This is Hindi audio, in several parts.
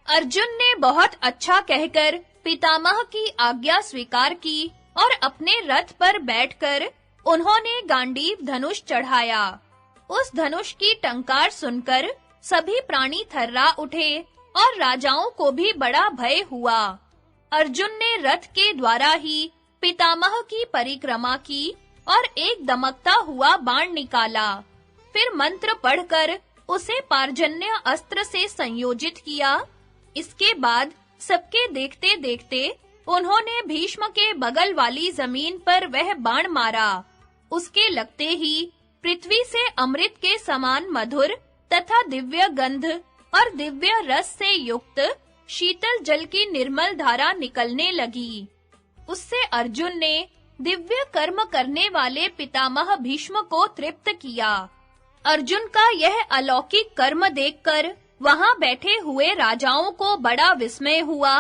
अर्जुन ने बहुत अच्छा कहकर पितामह की आज्ञा स्वीकार की और अपने रथ पर बैठकर उन्होंने गांडीव धनुष चढ़ाया। उस धनुष की टंकार सुनकर सभी प्राणी थर्रा उठे और राजाओं को भी बड़ा भय हुआ। अर्जुन ने रथ के द्वारा ही पितामह की परिक्रमा की और एक दमकता हुआ बाण निकाला। फिर मंत्र पढ़कर उसे पार्जन्य अस्त्र से संयोजित किया। इसके बाद सबके देखते-देखते उन्होंने भीष्म के बगल वाली जमीन पर वह बाण मारा। उसके लगते ही पृथ्वी से अमृत के समान मधुर तथा दिव्य गंध और दिव्य रस से युक्त शीतल जल की निर्मल धारा निकलने लगी। उससे अर्जुन ने दिव्य कर्म करने वाले पितामह भीष्म को तृप्त किया। अर्जुन का यह अलौकिक कर्म देखकर वहां बैठे हुए राजाओं को बड़ा विस्मय हुआ।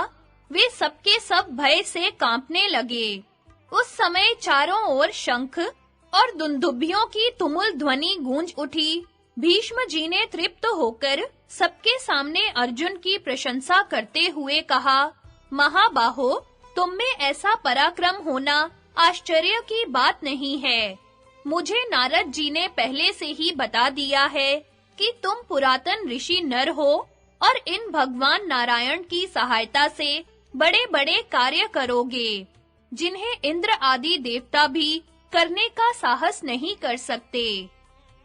वे सबके सब भय से कांपने लगे। उस समय चारों ओर शंख और दुंदुभियों की तुमुल ध्वनि गूंज उठी। भीष्म जी ने तृप्त होकर सबके सामने अर्जुन की प्रशंसा करते हुए कहा, महाबाहो, तुम में ऐसा पराक्रम होना आश्चर्य की बात नहीं है। मुझे नारद जी ने पहले से ही बता दिया है कि तुम पुरातन ऋषि नर हो और इन भगवान नारायण की सहायता से बड़े-बड़े कार्य करोगे, जिन्हें इंद्र आदि देवता भी करने का साहस नहीं कर सकते।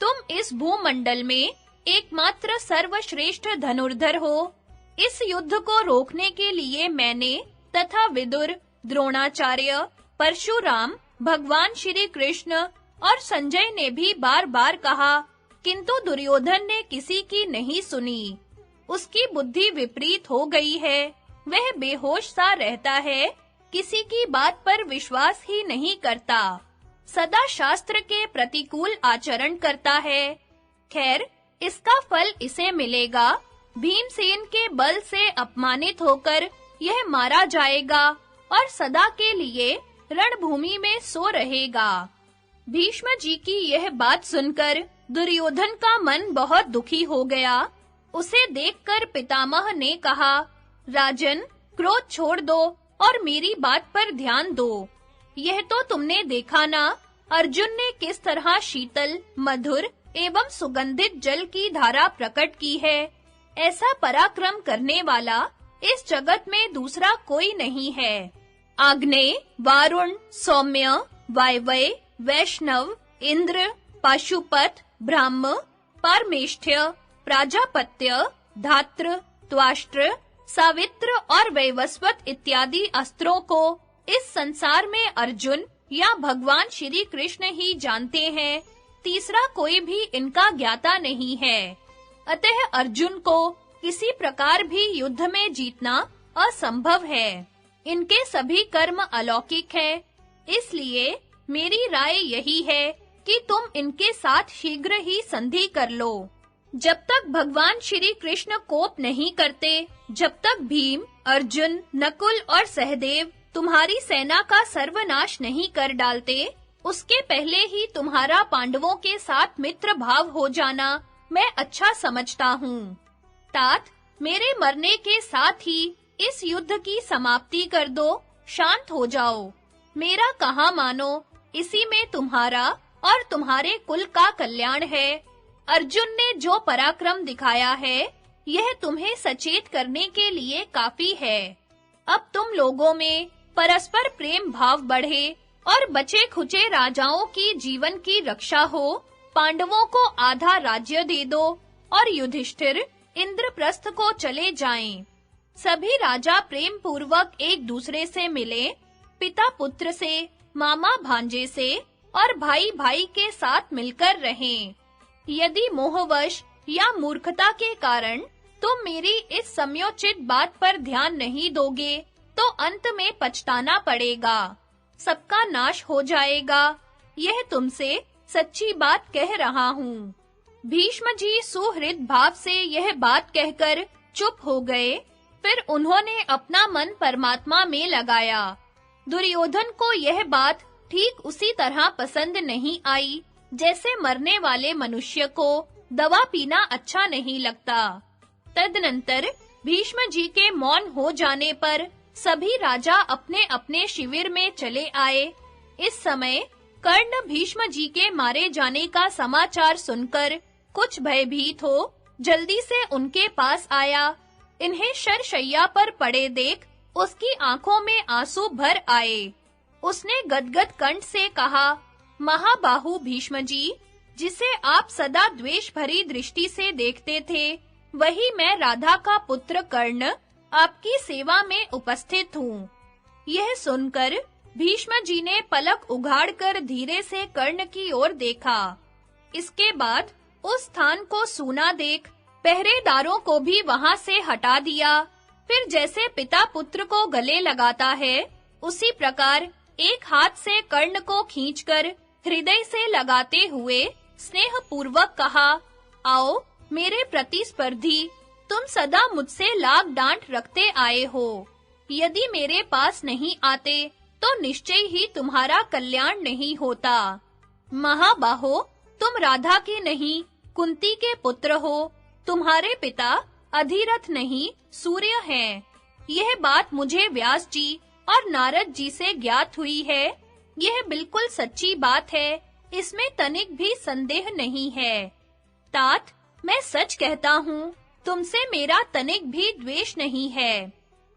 तुम इस भूमंडल में एकमात्र सर्वश्रेष्ठ धनुर्धर हो। इस युद्ध को रोकने के लिए मैंने तथा विदुर, द्रोणाचार्य, परशुराम, भगवान श्री कृष्ण और संजय ने भी बार-बार कहा, किंतु दुर्योधन ने किसी की नहीं सुनी। उसकी बुद्धि विपरीत हो गई है। वह बेहोश सा रहता है, किसी की बात पर विश्वास ही नहीं करता, सदा शास्त्र के प्रतिकूल आचरण करता है। खैर, इसका फल इसे मिलेगा। भीमसेन के बल से अपमानित होकर यह मारा जाएगा और सदा के लिए रणभूमि में सो रहेगा। भीष्म जी की यह बात सुनकर दुर्योधन का मन बहुत दुखी हो गया। उसे देखकर पितामह ने कहा, राजन, क्रोध छोड़ दो और मेरी बात पर ध्यान दो। यह तो तुमने देखा ना, अर्जुन ने किस तरह शीतल, मधुर एवं सुगंधित जल की धारा प्रकट की है। ऐसा पराक्रम करने वाला इस जगत में दूसरा कोई नहीं है। आग्नेय, वारुण, सौम्य, वायवय, वैष्णव, इंद्र, पाशुपत, ब्राह्म, पारमेष्ठ्य, प्राजापत्य, धात्र, त्वाष्ट्र, सावित्र और वैवस्वत इत्यादि अस्त्रों को इस संसार में अर्जुन या भगवान श्री कृष्ण ही जानते हैं। तीसरा कोई भी इनका ज्ञाता नहीं है। अतः अर्जुन को किसी प्रकार भी युद्ध में जीतना असंभव है। इनके सभी कर्म अलौकिक हैं। इसलिए मेरी राय यही है कि तुम इनके साथ शीघ्र ही संधि कर लो। जब तक भगवान श्री कृष्ण कोप नहीं करते, जब तक भीम, अर्जुन, नकुल और सहदेव तुम्हारी सेना का सर्वनाश नहीं कर डालते, उसके पहले ही तुम्हारा पांडवों के साथ मित्र भाव हो जाना मैं अच्छा समझता हूँ। तात, मेरे मरने के साथ ही इस युद्ध की समाप्ति कर दो, शांत हो जाओ। मेरा कहा मानो, इसी में तुम्हारा और तुम्हारे कुल का कल्याण है। अर्जुन ने जो पराक्रम दिखाया है, यह तुम्हें सचेत करने के लिए काफी है। अब तुम लोगों में परस्पर प्रेम भाव बढ़े और बचे खुचे राजाओं की जीवन की रक्षा हो। पांडवों को आधा राज्य दे दो और युधिष्ठिर इंद्रप्रस्थ को चले जाएं। सभी राजा प्रेम पूर्वक एक दूसरे से मिले, पिता पुत्र से, मामा भांजे से और भाई भाई के साथ मिलकर रहें। यदि मोहवश या मूर्खता के कारण तुम मेरी इस समयोचित बात पर ध्यान नहीं दोगे, तो अंत में पछताना पड़ेगा, सबका नाश हो जाएगा। यह तुमसे सच्ची बात कह रहा हूँ। भीष्म जी सुहृद भाव से यह बात कहकर चुप हो गए। फिर उन्होंने अपना मन परमात्मा में लगाया। दुर्योधन को यह बात ठीक उसी तरह पसंद नहीं आई, जैसे मरने वाले मनुष्य को दवा पीना अच्छा नहीं लगता। तदनंतर भीष्म जी के मौन हो जाने पर सभी राजा अपने-अपने शिविर में चले आए। इस समय कर्ण भीष्म जी के मारे जाने का समाचार सुनकर कुछ भयभीत हो जल्दी से उनके पास आया। इन्हें शरशैया पर पड़े देख उसकी आंखों में आंसू भर आए। उसने गदगद कंठ से कहा, महाबाहु भीष्म जी, जिसे आप सदा द्वेष भरी दृष्टि से देखते थे, वही मैं राधा का पुत्र कर्ण आपकी सेवा में उपस्थित हूँ। यह सुनकर भीष्म जी ने पलक उघाड़कर धीरे से कर्ण की ओर देखा। इसके बाद उस स्थान को सूना देख पहरेदारों को भी वहां से हटा दिया। फिर जैसे पिता पुत्र को गले लगाता है, उसी प्रकार एक हाथ से कर्ण को खींचकर हृदय से लगाते हुए स्नेहपूर्वक कहा, आओ मेरे प्रतिस्पर्धी, तुम सदा मुझसे लाग डांट रखते आए हो। यदि मेरे पास नहीं आते तो निश्चय ही तुम्हारा कल्याण नहीं होता। महाबाहो, तुम राधा के नहीं कुंती के पुत्र हो। तुम्हारे पिता अधिरथ नहीं सूर्य हैं। यह बात मुझे व्यास जी और नारद जी से ज्ञात हुई है। यह बिल्कुल सच्ची बात है, इसमें तनिक भी संदेह नहीं है। तात, मैं सच कहता हूँ, तुमसे मेरा तनिक भी द्वेष नहीं है।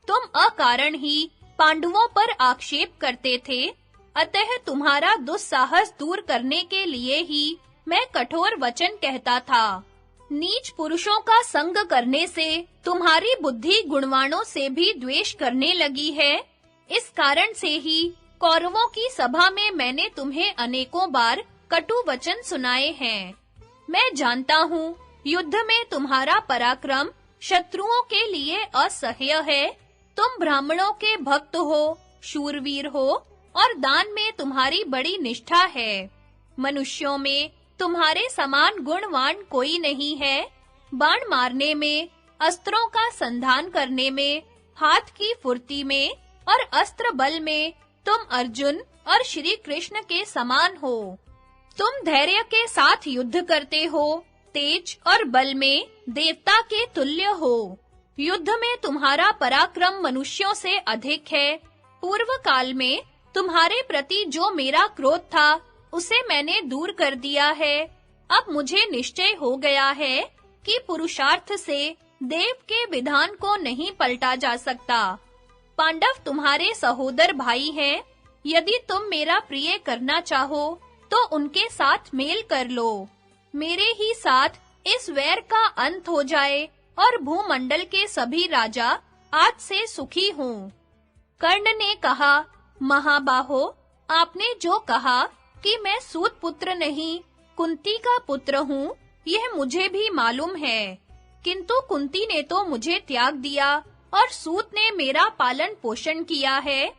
तुम अकारण ही पांडवों पर आक्षेप करते थे, अतः तुम्हारा दुस्साहस दूर करने के लिए ही मैं कठोर वचन कहता था। नीच पुरुषों का संग करने से तुम्हारी बुद्धि गुणवानों से भी द्वेष करने लगी है। इस कारण से ही कौरवों की सभा में मैंने तुम्हें अनेकों बार कटु वचन सुनाए हैं। मैं जानता हूँ, युद्ध में तुम्हारा पराक्रम शत्रुओं के लिए असह्य है। तुम ब्राह्मणों के भक्त हो, शूरवीर हो और दान में तुम्हारी बड़ी निष्ठा है। मनुष्यों में तुम्हारे समान गुणवान कोई नहीं है। बाण मारने में, अस्त्रों का संधान करने में, हाथ की फुर्ती में और अस्त्र बल में तुम अर्जुन और श्री कृष्ण के समान हो। तुम धैर्य के साथ युद्ध करते हो, तेज और बल में देवता के तुल्य हो। युद्ध में तुम्हारा पराक्रम मनुष्यों से अधिक है। पूर्व काल में तुम्हारे प्रति जो मेरा क्रोध था, उसे मैंने दूर कर दिया है। अब मुझे निश्चय हो गया है कि पुरुषार्थ से देव के विधान को नहीं पलटा जा सकता। पांडव तुम्हारे सहोदर भाई हैं। यदि तुम मेरा प्रिय करना चाहो, तो उनके साथ मेल कर लो। मेरे ही साथ इस वैर का अंत हो जाए और भूमंडल के सभी राजा आज से सुखी हों। कर्ण ने कहा, महाबाहो, आपने जो कहा कि मैं सूत पुत्र नहीं, कुंती का पुत्र हूँ, यह मुझे भी मालूम है। किंतु कुंती ने तो मुझे त्याग दिया और सूत ने मेरा पालन पोषण किया है।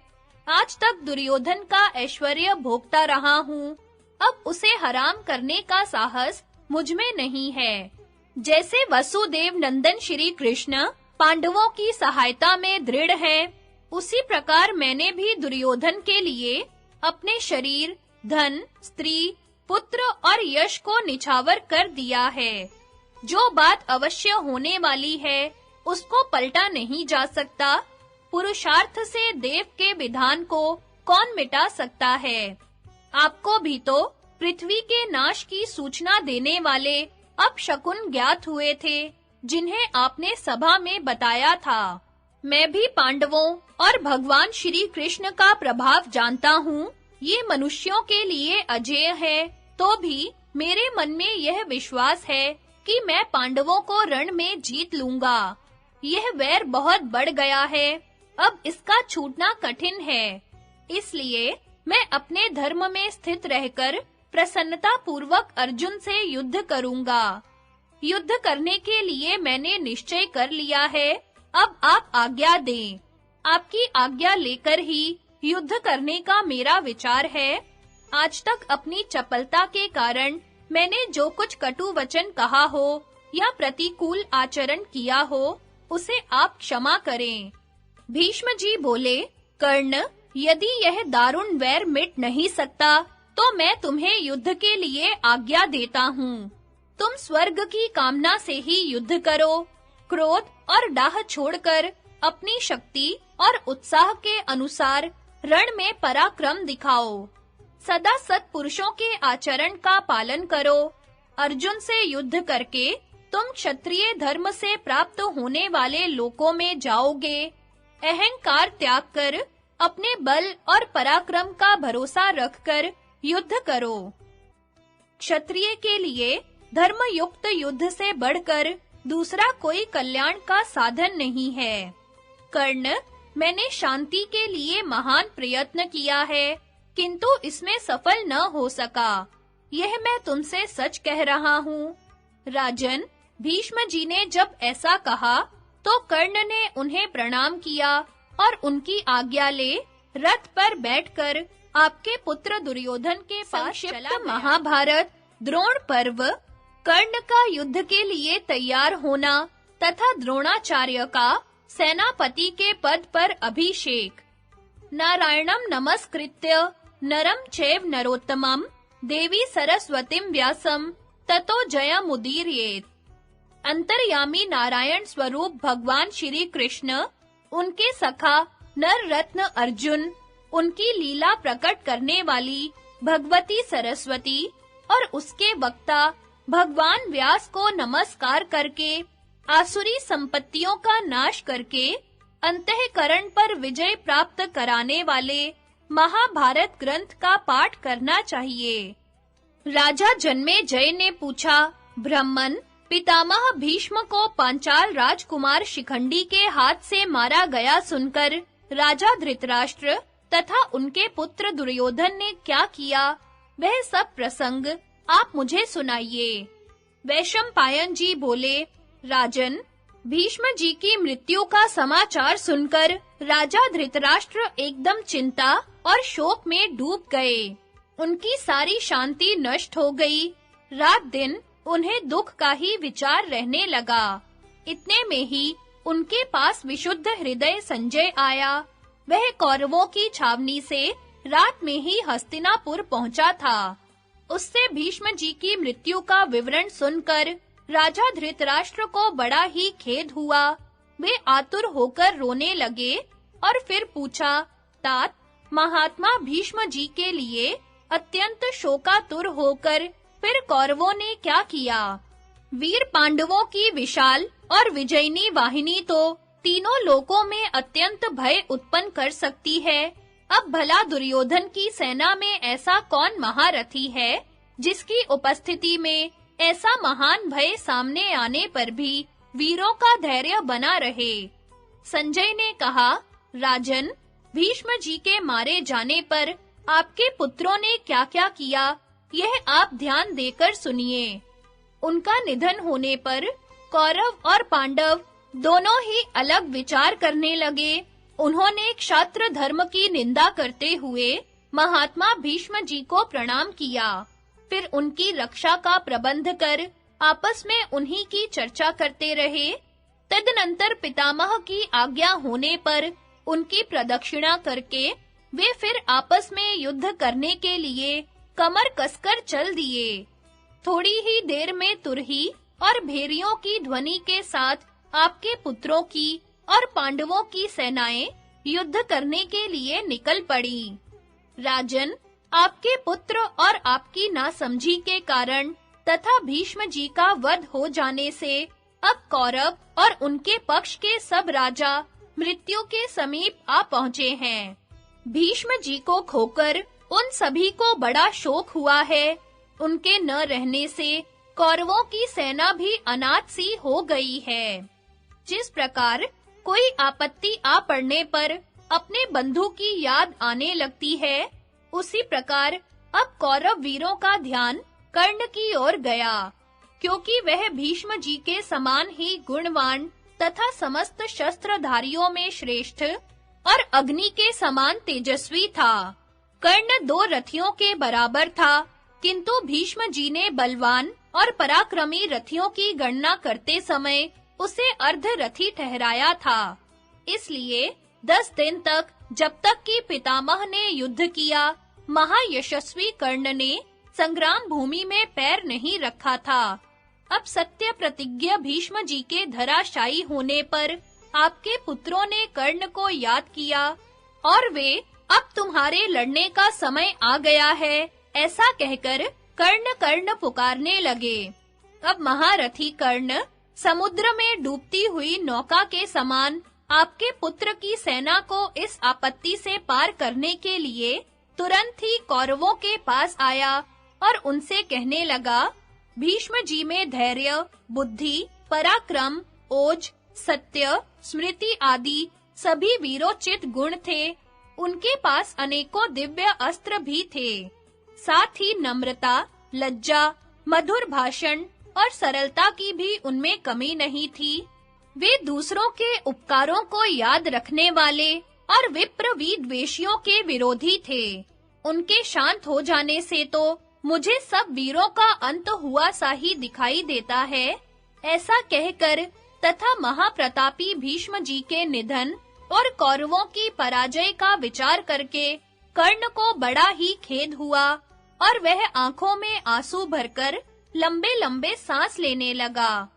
आज तक दुर्योधन का ऐश्वर्य भोगता रहा हूँ। अब उसे हराम करने का साहस मुझ में नहीं है। जैसे वसुदेव नंदन श्री कृष्ण पांडवों की सहायता में दृढ़ हैं, उसी प्रकार मैंने भी दुर्योधन के लिए अपने शरीर, धन, स्त्री, पुत्र और यश को निछावर कर दिया है। जो बात अवश्य होने वाली है, उसको पलटा नहीं जा सकता। पुरुषार्थ से देव के विधान को कौन मिटा सकता है? आपको भी तो पृथ्वी के नाश की सूचना देने वाले अपशकुन ज्ञात हुए थे, जिन्हें आपने सभा में बताया था। मैं भी पांडवों और भगवान श्री कृष्ण का प्रभाव जानता हूँ। ये मनुष्यों के लिए अजेय है, तो भी मेरे मन में यह विश्वास है कि मैं पांडवों को रण में जीत लूंगा। यह वैर बहुत बढ़ गया है, अब इसका छूटना कठिन है। इसलिए मैं अपने धर्म में स्थित रहकर प्रसन्नता पूर्वक अर्जुन से युद्ध करूंगा। युद्ध करने के लिए मैंने निश्चय कर लिया है। अब आप आज्ञा दें। आपकी आज्ञा लेकर ही युद्ध करने का मेरा विचार है। आज तक अपनी चपलता के कारण मैंने जो कुछ कटु वचन कहा हो या प्रतिकूल आचरण किया हो, उसे आप क्षमा करें। भीष्म जी बोले, कर्ण, यदि यह दारुण वैर मिट नहीं सकता, तो मैं तुम्हें युद्ध के लिए आज्ञा देता हूँ। तुम स्वर्ग की कामना से ही युद्ध करो। क्रोध और डाह छोड़कर अपनी शक्ति और उत्साह के अनुसार रण में पराक्रम दिखाओ। सदा सत्पुरुषों के आचरण का पालन करो। अर्जुन से युद्ध करके तुम क्षत्रिय धर्म से प्राप्त होने वाले लोकों में जाओगे। अहंकार त्याग कर अपने बल और पराक्रम का भरोसा रखकर युद्ध करो। क्षत्रिय के लिए धर्मयुक्त युद्ध से बढ़कर दूसरा कोई कल्याण का साधन नहीं है। कर्ण, मैंने शांति के लिए महान प्रयत्न किया है, किंतु इसमें सफल न हो सका। यह मैं तुमसे सच कह रहा हूँ। राजन, भीष्म जी ने जब ऐसा कहा तो कर्ण ने उन्हें प्रणाम किया और उनकी आज्ञा ले रथ पर बैठकर आपके पुत्र दुर्योधन के पास चला गया। महाभारत द्रोण पर्व, कर्ण का युद्ध के लिए तैयार होना तथा द्रोणाचार्य का सेनापति के पद पर अभिषेक। नारायणं नमस्कृत्य नरं चैव नरोत्तमं देवी सरस्वतीं व्यासं ततो जयमुदीरयेत्। अंतर्यामी नारायण स्वरूप भगवान श्री कृष्ण, उनके सखा नर रत्न अर्जुन, उनकी लीला प्रकट करने वाली भगवती सरस्वती और उसके वक्ता भगवान व्यास को नमस्कार करके आसुरी संपत्तियों का नाश करके अंतःकरण पर विजय प्राप्त कराने वाले महाभारत ग्रंथ का पाठ करना चाहिए। राजा जन्मेजय ने पूछा, ब्राह्मण, पितामह भीष्म को पांचाल राजकुमार शिखंडी के हाथ से मारा गया सुनकर राजा धृतराष्ट्र तथा उनके पुत्र दुर्योधन ने क्या किया, वह सब प्रसंग आप मुझे सुनाइए। वैशंपायन जी बोले, राजन, भीष्म जी की मृत्यु का समाचार सुनकर राजा धृतराष्ट्र एकदम चिंता और शोक में डूब गए। उनकी सारी शांति नष्ट हो गई। रात दिन उन्हें दुख का ही विचार रहने लगा। इतने में ही उनके पास विशुद्ध हृदय संजय आया। वह कौरवों की छावनी से रात में ही हस्तिनापुर पहुंचा था। उससे भीष्म जी की मृत्यु का विवरण सुनकर राजा धृतराष्ट्र को बड़ा ही खेद हुआ। वे आतुर होकर रोने लगे और फिर पूछा, तात, महात्मा भीष्म जी के लिए अत्यंत शोकातुर होकर फिर कौरवों ने क्या किया? वीर पांडवों की विशाल और विजयनी वाहिनी तो तीनों लोकों में अत्यंत भय उत्पन्न कर सकती है। अब भला दुर्योधन की सेना में ऐसा कौन महारथी है जिसकी उपस्थिति में ऐसा महान भय सामने आने पर भी वीरों का धैर्य बना रहे? संजय ने कहा, राजन, भीष्म जी के मारे जाने पर आपके पुत्रों ने क्या-क्या किया, यह आप ध्यान देकर सुनिए। उनका निधन होने पर कौरव और पांडव दोनों ही अलग विचार करने लगे। उन्होंने क्षात्र धर्म की निंदा करते हुए महात्मा भीष्म जी को प्रणाम किया। फिर उनकी रक्षा का प्रबंध कर आपस में उन्हीं की चर्चा करते रहे। तदनंतर पितामह की आज्ञा होने पर उनकी प्रदक्षिणा करके वे फिर आपस में युद्ध करने के लिए कमर कसकर चल दिए। थोड़ी ही देर में तुरही और भेरियों की ध्वनि के साथ आपके पुत्रों की और पांडवों की सेनाएं युद्ध करने के लिए निकल पड़ी। राजन, आपके पुत्र और आपकी नासमझी के कारण तथा भीष्म जी का वध हो जाने से अब कौरव और उनके पक्ष के सब राजा मृत्यु के समीप आ पहुंचे हैं। भीष्म जी को खोकर उन सभी को बड़ा शोक हुआ है। उनके न रहने से कौरवों की सेना भी अनाथ सी हो गई है। जिस प्रकार कोई आपत्ति आ पड़ने पर अपने बंधु की याद आने लगती है, उसी प्रकार अब कौरव वीरों का ध्यान कर्ण की ओर गया, क्योंकि वह भीष्म जी के समान ही गुणवान तथा समस्त शस्त्रधारियों में श्रेष्ठ और अग्नि के समान तेजस्वी था। कर्ण 2 रथियों के बराबर था, किंतु भीष्म जी ने बलवान और पराक्रमी रथियों की गणना करते समय उसे अर्धरथी ठहराया था। इसलिए 10 दिन तक, जब तक कि पितामह ने युद्ध किया, महायशस्वी कर्ण ने संग्राम भूमि में पैर नहीं रखा था। अब सत्य प्रतिज्ञ भीष्म जी के धराशायी होने पर आपके पुत्रों ने कर्ण को याद किया और वे अब तुम्हारे लड़ने का समय आ गया है, ऐसा कहकर कर्ण कर्ण पुकारने लगे। अब महारथी कर्ण समुद्र में डूबती हुई नौका के समान आपके पुत्र की सेना को इस आपत्ति से पार करने के लिए तुरंत ही कौरवों के पास आया और उनसे कहने लगा, भीष्म जी में धैर्य, बुद्धि, पराक्रम, ओज, सत्य, स्मृति आदि सभी वीरोचित गुण थे। उनके पास अनेकों दिव्य अस्त्र भी थे। साथ ही नम्रता, लज्जा, मधुर भाषण और सरलता की भी उनमें कमी नहीं थी। वे दूसरों के उपकारों को याद रखने वाले और विप्र विद्वेषियों के विरोधी थे। उनके शांत हो जाने से तो मुझे सब वीरों का अंत हुआ सा ही दिखाई देता है। ऐसा कहकर तथा महाप्रतापी भीष्म जी के निधन और कौरवों की पराजय का विचार करके कर्ण को बड़ा ही खेद हुआ और वह आंखों में आंसू भरकर लंबे-लंबे सांस लेने लगा।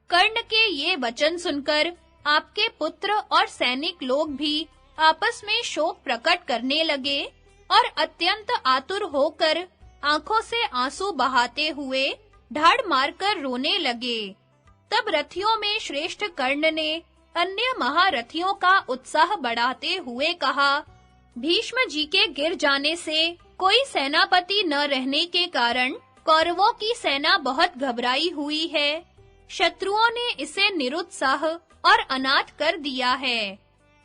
कर्ण के ये वचन सुनकर आपके पुत्र और सैनिक लोग भी आपस में शोक प्रकट करने लगे और अत्यंत आतुर होकर आंखों से आंसू बहाते हुए ढाड़ मारकर रोने लगे। तब रथियों में श्रेष्ठ कर्ण ने अन्य महारथियों का उत्साह बढ़ाते हुए कहा, भीष्म जी के गिर जाने से कोई सेनापति न रहने के कारण कौरवों की सेना बहुत घबराई हुई है। शत्रुओं ने इसे निरुत्साह और अनाथ कर दिया है,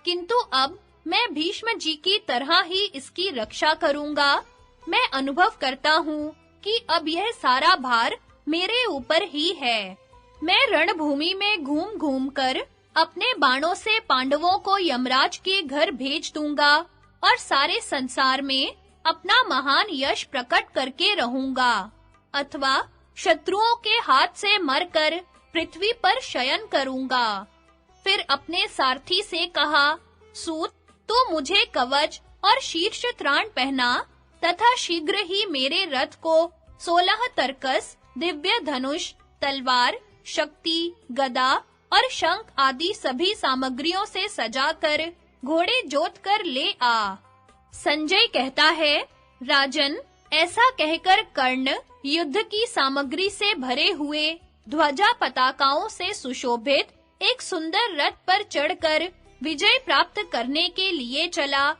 किंतु अब मैं भीष्म जी की तरह ही इसकी रक्षा करूंगा। मैं अनुभव करता हूँ कि अब यह सारा भार मेरे ऊपर ही है। मैं रणभूमि में घूम-घूम कर अपने बाणों से पांडवों को यमराज के घर भेज दूंगा और सारे संसार में अपना महान यश प्रकट करके रहूंगा, अथवा शत्रुओं के हाथ से मरकर पृथ्वी पर शयन करूंगा। फिर अपने सारथी से कहा, सूत, तू मुझे कवच और शीर्ष त्राण पहना तथा शीघ्र ही मेरे रथ को 16 तरकस, दिव्य धनुष, तलवार, शक्ति, गदा और शंख आदि सभी सामग्रियों से सजाकर घोड़े जोतकर ले आ। संजय कहता है, राजन, ऐसा कहकर कर्ण युद्ध की सामग्री से भरे हुए ध्वजा पताकाओं से सुशोभित एक सुंदर रथ पर चढ़कर विजय प्राप्त करने के लिए चला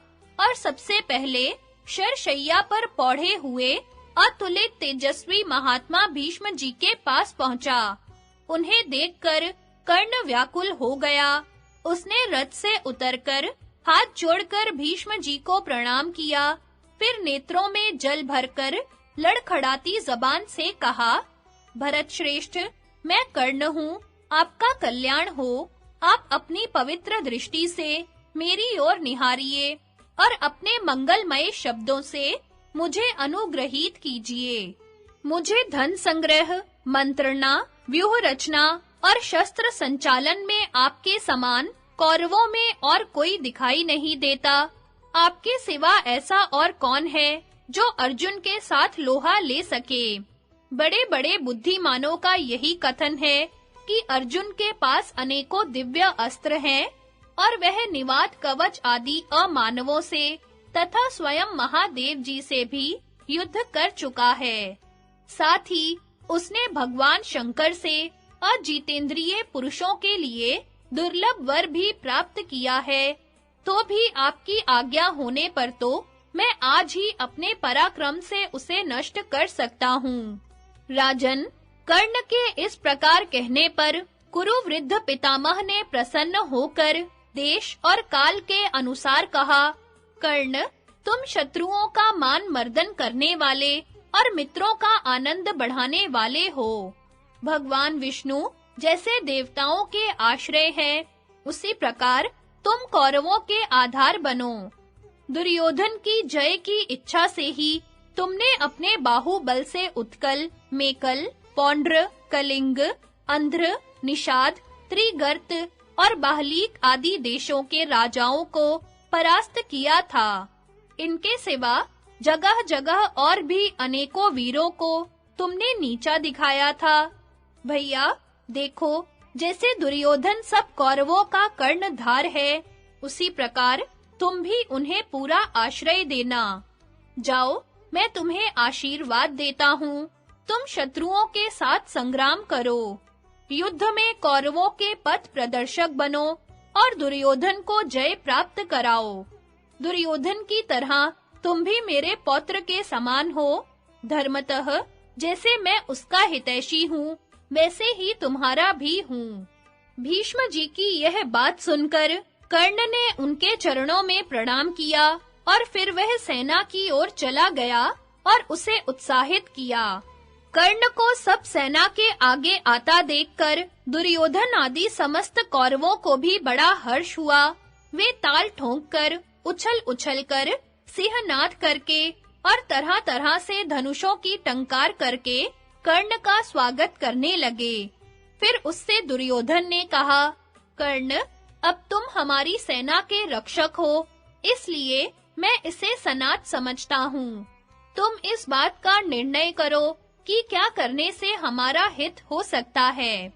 और सबसे पहले शरशैया पर पौढ़े हुए अतुलित तेजस्वी महात्मा भीष्म जी के पास पहुंचा। उन्हें देखकर कर्ण व्याकुल हो गया। उसने रथ से उतरकर हाथ जोड़कर भीष्म जी को प्रणाम किया, फिर नेत्रों में जल भरकर लड़खड़ाती जबान से कहा, भरत श्रेष्ठ, मैं कर्ण हूँ, आपका कल्याण हो। आप अपनी पवित्र दृष्टि से मेरी ओर निहारिए और अपने मंगलमय शब्दों से मुझे अनुग्रहित कीजिए। मुझे धन संग्रह, मंत्रणा, व्यूह रचना और शस्त्र संचालन में आपके समान कौरवों में और कोई दिखाई नहीं देता। आपके सिवा ऐसा और कौन है जो अर्जुन के साथ लोहा ले सके? बड़े-बड़े बुद्धिमानों का यही कथन है कि अर्जुन के पास अनेकों दिव्य अस्त्र हैं और वह निवात कवच आदि अमानवों से तथा स्वयं महादेव जी से भी युद्ध कर चुका है। साथ ही उसने भगवान शंकर से अजितेंद्रिय पुरुषों के लिए दुर्लभ वर भी प्राप्त किया है। तो भी आपकी आज्ञा होने पर तो मैं आज ही अपने पराक्रम से उसे नष्ट कर सकता हूँ। राजन, कर्ण के इस प्रकार कहने पर कुरुवृद्ध पितामह ने प्रसन्न होकर देश और काल के अनुसार कहा, कर्ण, तुम शत्रुओं का मान मर्दन करने वाले और मित्रों का आनंद बढ़ाने वाले हो। भगवान विष्णु जैसे देवताओं के आश्रय है, उसी प्रकार तुम कौरवों के आधार बनो। दुर्योधन की जय की इच्छा से ही तुमने अपने बाहुबल से उत्कल, मेकल, पौंड्र, कलिंग, अंध्र, निषाद, त्रिगर्त और बाहलीक आदि देशों के राजाओं को परास्त किया था। इनके सिवा जगह-जगह और भी अनेकों वीरों को तुमने नीचा दिखाया था। भैया देखो, जैसे दुर्योधन सब कौरवों का कर्णधार है, उसी प्रकार तुम भी उन्हें पूरा आश्रय देना। जाओ, मैं तुम्हें आशीर्वाद देता हूँ। तुम शत्रुओं के साथ संग्राम करो, युद्ध में कौरवों के पथ प्रदर्शक बनो और दुर्योधन को जय प्राप्त कराओ। दुर्योधन की तरह तुम भी मेरे पौत्र के समान हो। धर्मतः जैसे मैं उसका हितैषी हूँ, वैसे ही तुम्हारा भी हूँ। भीष्म जी की यह बात सुनकर कर्ण ने उनके चरणों में प्रणाम किया और फिर वह सेना की ओर चला गया और उसे उत्साहित किया। कर्ण को सब सेना के आगे आता देखकर दुर्योधन आदि समस्त कौरवों को भी बड़ा हर्ष हुआ। वे ताल ठोंककर, उछल-उछलकर, सिंहनाद करके और तरह-तरह से धनुषों की टंकार करके कर्ण का स्वागत करने लगे। फिर उससे दुर्योधन ने कहा, कर्ण, अब तुम हमारी सेना के रक्षक हो, इसलिए मैं इसे सनात समझता हूँ। तुम इस बात का निर्णय करो कि क्या करने से हमारा हित हो सकता है।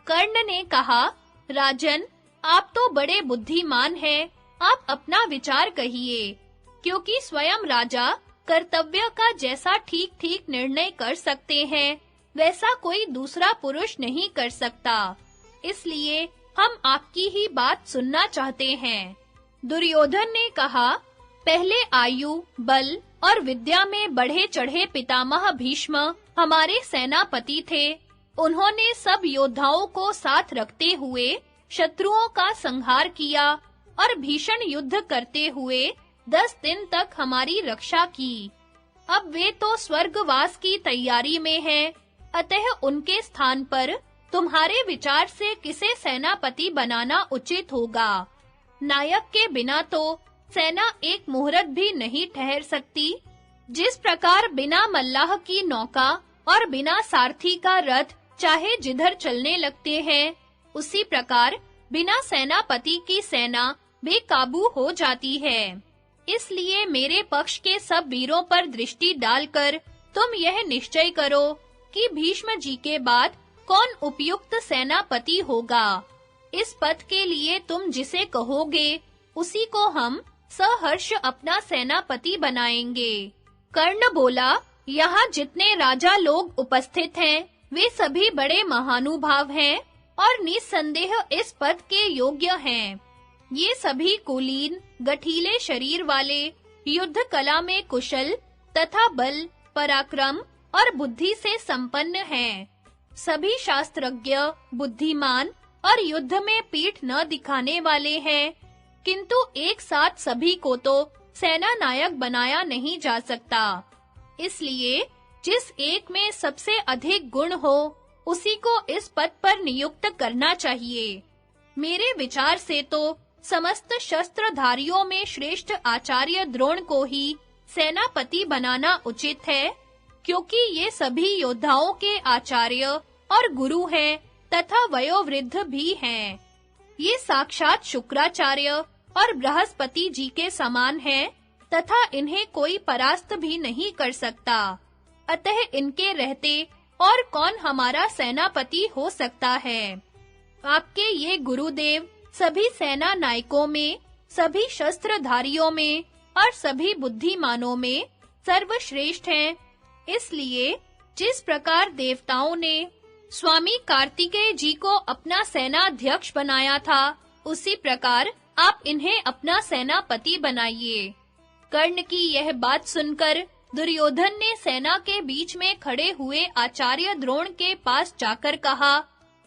कर्ण ने कहा, राजन, आप तो बड़े बुद्धिमान हैं, आप अपना विचार कहिए, क्योंकि स्वयं राजा कर्तव्य का जैसा ठीक-ठीक निर्णय कर सकते हैं, वैसा कोई दूसरा पुरुष नहीं कर सकता। इसलिए हम आपकी ही बात सुनना चाहते हैं। दुर्योधन ने कहा, पहले आयु, बल और विद्या में बढ़े चढ़े पितामह भीष्म हमारे सेनापति थे। उन्होंने सब योद्धाओं को साथ रखते हुए शत्रुओं का संहार किया और भीषण युद्ध करते हुए 10 दिन तक हमारी रक्षा की। अब वे तो स्वर्गवास की तैयारी में हैं, अतः उनके स्थान पर तुम्हारे विचार से किसे सेनापति बनाना उचित होगा। नायक के बिना तो सेना एक मुहूर्त भी नहीं ठहर सकती। जिस प्रकार बिना मल्लाह की नौका और बिना सारथी का रथ चाहे जिधर चलने लगते हैं, उसी प्रकार बिना सेनापति की सेना बेकाबू हो जाती है। इसलिए मेरे पक्ष के सब वीरों पर दृष्टि डालकर तुम यह निश्चय करो कि भीष्म जी के बाद कौन उपयुक्त सेनापति होगा। इस पद के लिए तुम जिसे कहोगे, उसी को हम सहर्ष अपना सेनापति बनाएंगे। कर्ण बोला, यहाँ जितने राजा लोग उपस्थित हैं, वे सभी बड़े महानुभाव हैं और निस्संदेह इस पद के योग्य हैं। ये सभी कुलीन, गठीले शरीर वाले, युद्ध कला में कुशल तथा बल, पराक्रम और बुद्धि से संपन्न हैं। सभी शास्त्रज्ञ, बुद्धिमान और युद्ध में पीठ न दिखाने वाले हैं, किंतु एक साथ सभी को तो सेना नायक बनाया नहीं जा सकता। इसलिए जिस एक में सबसे अधिक गुण हो, उसी को इस पद पर नियुक्त करना चाहिए। मेरे विचार से तो समस्त शस्त्रधारियों में श्रेष्ठ आचार्य द्रोण को ही सेनापति बनाना उचित है, क्योंकि ये सभी योद्धाओं के आचार्य और गुरु हैं तथा वयोवृद्ध भी हैं। ये साक्षात शुक्राचार्य और बृहस्पति जी के समान हैं तथा इन्हें कोई परास्त भी नहीं कर सकता। अतः इनके रहते और कौन हमारा सेनापति हो सकता है। आपके ये गुरुदेव सभी सेना नायकों में, सभी शस्त्रधारियों में और सभी बुद्धिमानों में सर्वश्रेष्ठ हैं। इसलिए जिस प्रकार देवताओं ने स्वामी कार्तिकेय जी को अपना सेनाध्यक्ष बनाया था, उसी प्रकार आप इन्हें अपना सेनापति बनाइए। कर्ण की यह बात सुनकर दुर्योधन ने सेना के बीच में खड़े हुए आचार्य द्रोण के पास जाकर कहा,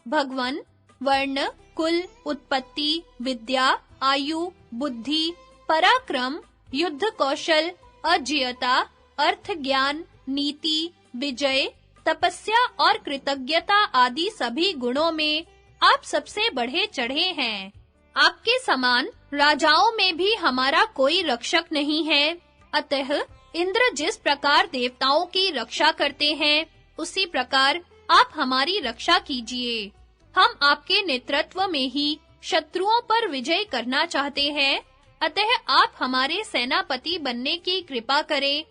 भगवन, वर्ण, कुल, उत्पत्ति, विद्या, आयु, बुद्धि, पराक्रम, युद्ध कौशल, अज्ञेयता, अर्थ ज्ञान, नीति, विजय, तपस्या और कृतज्ञता आदि सभी गुणों में आप सबसे बढ़े चढ़े हैं। आपके समान राजाओं में भी हमारा कोई रक्षक नहीं है। अतः इंद्र जिस प्रकार देवताओं की रक्षा करते हैं, उसी प्रकार आप हमारी रक्षा कीजिए। हम आपके नेतृत्व में ही शत्रुओं पर विजय करना चाहते हैं, अतः आप हमारे सेनापति बनने की कृपा करें।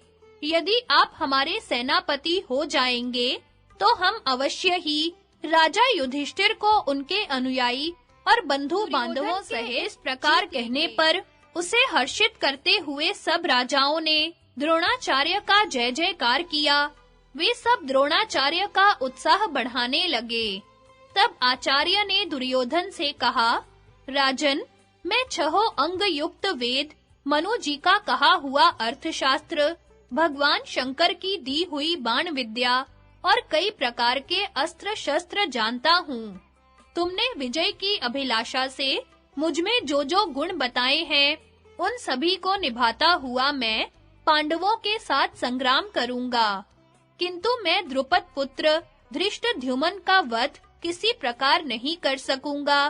यदि आप हमारे सेनापति हो जाएंगे, तो हम अवश्य ही राजा युधिष्ठिर को उनके अनुयायी और बंधु बांधवों सहित इस प्रकार कहने पर उसे हर्षित करते हुए सब राजाओं ने द्रोणाचार्य का जय जयकार किया। वे सब द्रोणाचार्य का उत्साह बढ़ाने लगे। तब आचार्य ने दुर्योधन से कहा, राजन, मैं 6 अंग युक्त वेद, मनु जी का कहा हुआ अर्थशास्त्र, भगवान शंकर की दी हुई बाण विद्या और कई प्रकार के अस्त्र शस्त्र जानता हूँ। तुमने विजय की अभिलाषा से मुझ में जो गुण बताए हैं, उन सभी को निभाता हुआ मैं पांडवों के साथ संग्राम करूंगा। किंतु मैं द्रुपद पुत्र धृष्टद्युम्न का वध किसी प्रकार नहीं कर सकूंगा,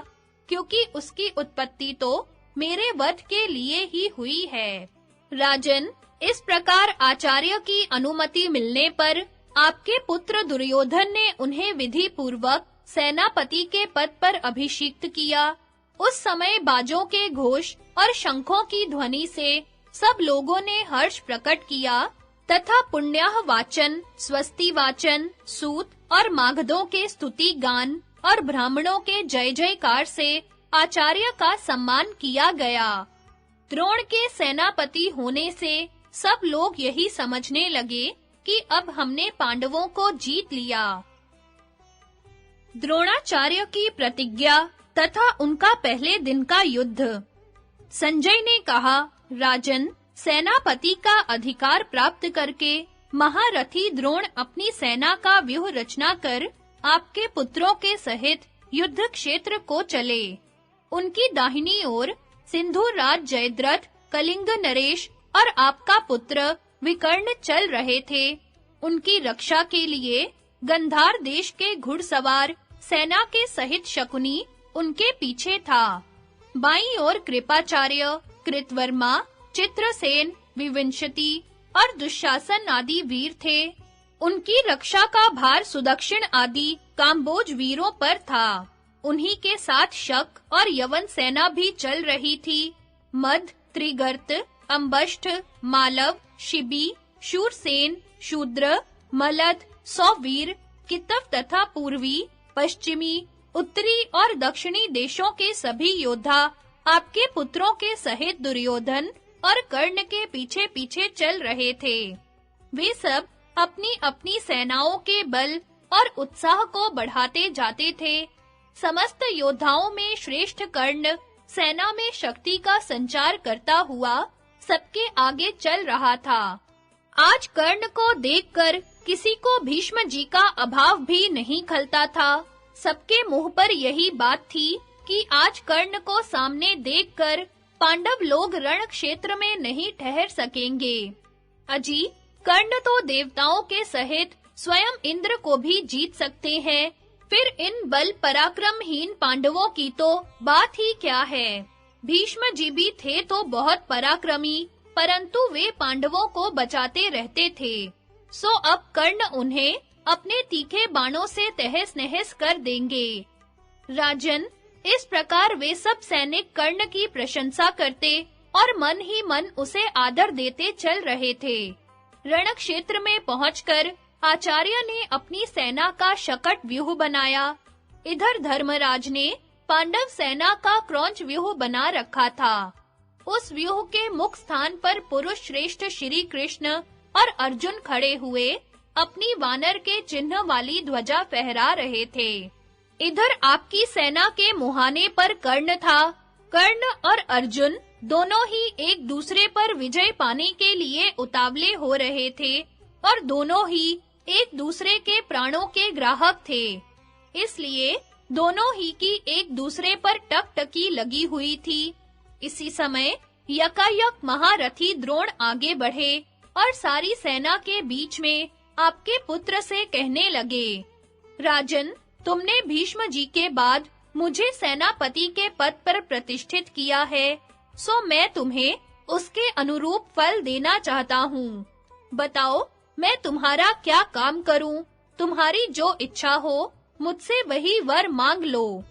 क्योंकि उसकी उत्पत्ति तो मेरे वध के लिए ही हुई है। राजन, इस प्रकार आचार्य की अनुमति मिलने पर आपके पुत्र दुर्योधन ने उन्हें विधि पूर्वक सेनापति के पद पर अभिषिक्त किया। उस समय बाजों के घोष और शंखों की ध्वनि से सब लोगों ने हर्ष प्रकट किया तथा पुण्याह वाचन, स्वस्ति वाचन, सूत और मागधों के स्तुति गान और ब्राह्मणों के जय जयकार से आचार्य का सम्मान किया गया। द्रोण के सेनापति होने से सब लोग यही समझने लगे कि अब हमने पांडवों को जीत लिया। द्रोणाचार्य की प्रतिज्ञा तथा उनका पहले दिन का युद्ध। संजय ने कहा, राजन, सेनापति का अधिकार प्राप्त करके महारथी द्रोण अपनी सेना का व्यूह रचना कर आपके पुत्रों के सहित युद्ध क्षेत्र को चले। उनकी दाहिनी ओर सिंधु राज जयद्रथ, कलिंग नरेश और आपका पुत्र विकर्ण चल रहे थे। उनकी रक्षा के लिए गंधार देश के घुड़सवार सेना के सहित शकुनी उनके पीछे था। बाईं ओर कृपाचार्य, कृतवर्मा, चित्रसेन, विविंशति और दुशासन आदि वीर थे। उनकी रक्षा का भार सुदक्षिण आदि काम्बोज वीरों पर था। उन्हीं के साथ शक और यवन सेना भी चल रही थी। मद, त्रिगर्त, अंबष्ठ, मालव, शिबी, शूरसेन, शूद्र, मलद, 100 वीर, कितव तथा पूर्वी, पश्चिमी, उत्तरी और दक्षिणी देशों के सभी योद्धा आपके पुत्रों के सहित दुर्योधन और कर्ण के पीछे-पीछे चल रहे थे। वे सब अपनी-अपनी सेनाओं के बल और उत्साह को बढ़ाते जाते थे। समस्त योद्धाओं में श्रेष्ठ कर्ण सेना में शक्ति का संचार करता हुआ सबके आगे चल रहा था। आज कर्ण को देखकर किसी को भीष्म जी का अभाव भी नहीं खलता था। सबके मुंह पर यही बात थी कि आज कर्ण को सामने देखकर पांडव लोग रण क्षेत्र में नहीं ठहर सकेंगे। अजी, कर्ण तो देवताओं के सहित स्वयं इंद्र को भी जीत सकते हैं। फिर इन बल पराक्रमहीन पांडवों की तो बात ही क्या है। भीष्म जी भी थे तो बहुत पराक्रमी, परंतु वे पांडवों को बचाते रहते थे। सो अब कर्ण उन्हें अपने तीखे बाणों से तहस-नहस कर देंगे। राजन, इस प्रकार वे सब सैनिक कर्ण की प्रशंसा करते और मन ही मन उसे आदर देते चल रहे थे। रण क्षेत्र में पहुंचकर आचार्य ने अपनी सेना का शकट व्यूह बनाया। इधर धर्मराज ने पांडव सेना का क्रौंच व्यूह बना रखा था। उस व्यूह के मुख स्थान पर पुरुष श्रेष्ठ श्री कृष्ण और अर्जुन खड़े हुए अपनी वानर के चिन्ह वाली ध्वजा फहरा रहे थे। इधर आपकी सेना के मुहाने पर कर्ण था। कर्ण और अर्जुन दोनों ही एक दूसरे पर विजय पाने के लिए उतावले हो रहे थे और दोनों ही एक दूसरे के प्राणों के ग्राहक थे। इसलिए दोनों ही की एक दूसरे पर टकटकी लगी हुई थी। इसी समय यकायक महारथी द्रोण आगे बढ़े और सारी सेना के बीच में आपके पुत्र से कहने लगे, राजन, तुमने भीष्म जी के बाद मुझे सेनापति के पद पर प्रतिष्ठित किया है, सो मैं तुम्हें उसके अनुरूप फल देना चाहता हूँ। बताओ, मैं तुम्हारा क्या काम करूं? तुम्हारी जो इच्छा हो, मुझसे वही वर मांग लो।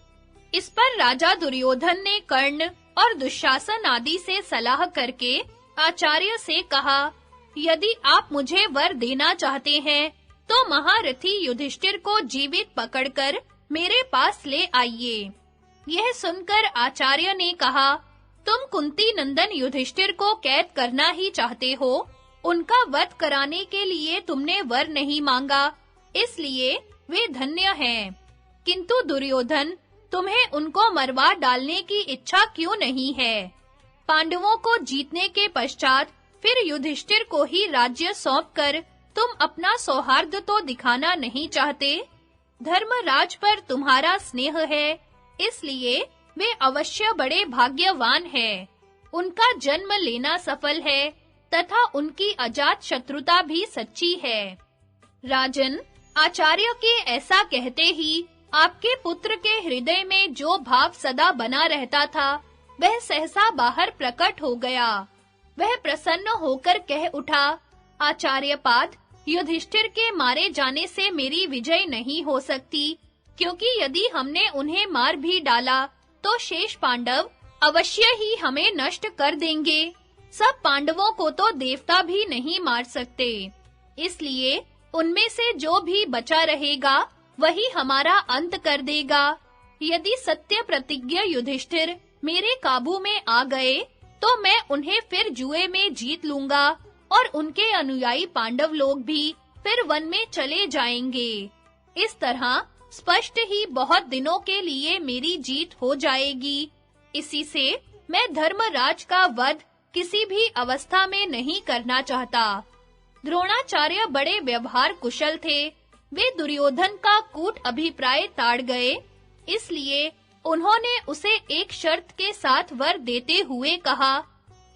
इस पर राजा दुर्योधन ने कर्ण और दुशासन आदि से सलाह करके आचार्य से कहा, यदि आप मुझे वर देना चाहते हैं, तो महारथी युधिष्ठिर को जीवित पकड़कर मेरे पास ले आइए। यह सुनकर आचार्य ने कहा, तुम कुंती नंदन युधिष्ठिर को कैद करना ही चाहते हो। उनका वध कराने के लिए तुमने वर नहीं मांगा, इसलिए वे धन्य हैं। किंतु दुर्योधन, तुम्हें उनको मरवा डालने की इच्छा क्यों नहीं है? पांडवों को जीतने के पश्चात फिर युधिष्ठिर को ही राज्य सौंपकर तुम अपना सौहार्द तो दिखाना नहीं चाहते। धर्मराज पर तुम्हारा स्नेह है, इसलिए वे अवश्य बड़े भाग्यवान हैं। उनका जन्म लेना सफल है तथा उनकी अजात शत्रुता भी सच्ची है। राजन, आचार्य के ऐसा कहते ही आपके पुत्र के हृदय में जो भाव सदा बना रहता था, वह सहसा बाहर प्रकट हो गया। वह प्रसन्न होकर कह उठा, आचार्यपाद, युधिष्ठिर के मारे जाने से मेरी विजय नहीं हो सकती, क्योंकि यदि हमने उन्हें मार भी डाला, तो शेष पांडव अवश्य ही हमें नष्ट कर देंगे। सब पांडवों को तो देवता भी नहीं मार सकते, इसलिए उनमें से जो भी बचा रहेगा, वही हमारा अंत कर देगा। यदि सत्य प्रतिज्ञ युधिष्ठिर मेरे काबू में आ गए, तो मैं उन्हें फिर जुए में जीत लूंगा और उनके अनुयायी पांडव लोग भी फिर वन में चले जाएंगे। इस तरह स्पष्ट ही बहुत दिनों के लिए मेरी जीत हो जाएगी। इसी से मैं धर्मराज का वध किसी भी अवस्था में नहीं करना चाहता। द्रोणाचार्य बड़े व्यवहार कुशल थे। वे दुर्योधन का कूट अभिप्राय ताड़ गए, इसलिए उन्होंने उसे एक शर्त के साथ वर देते हुए कहा,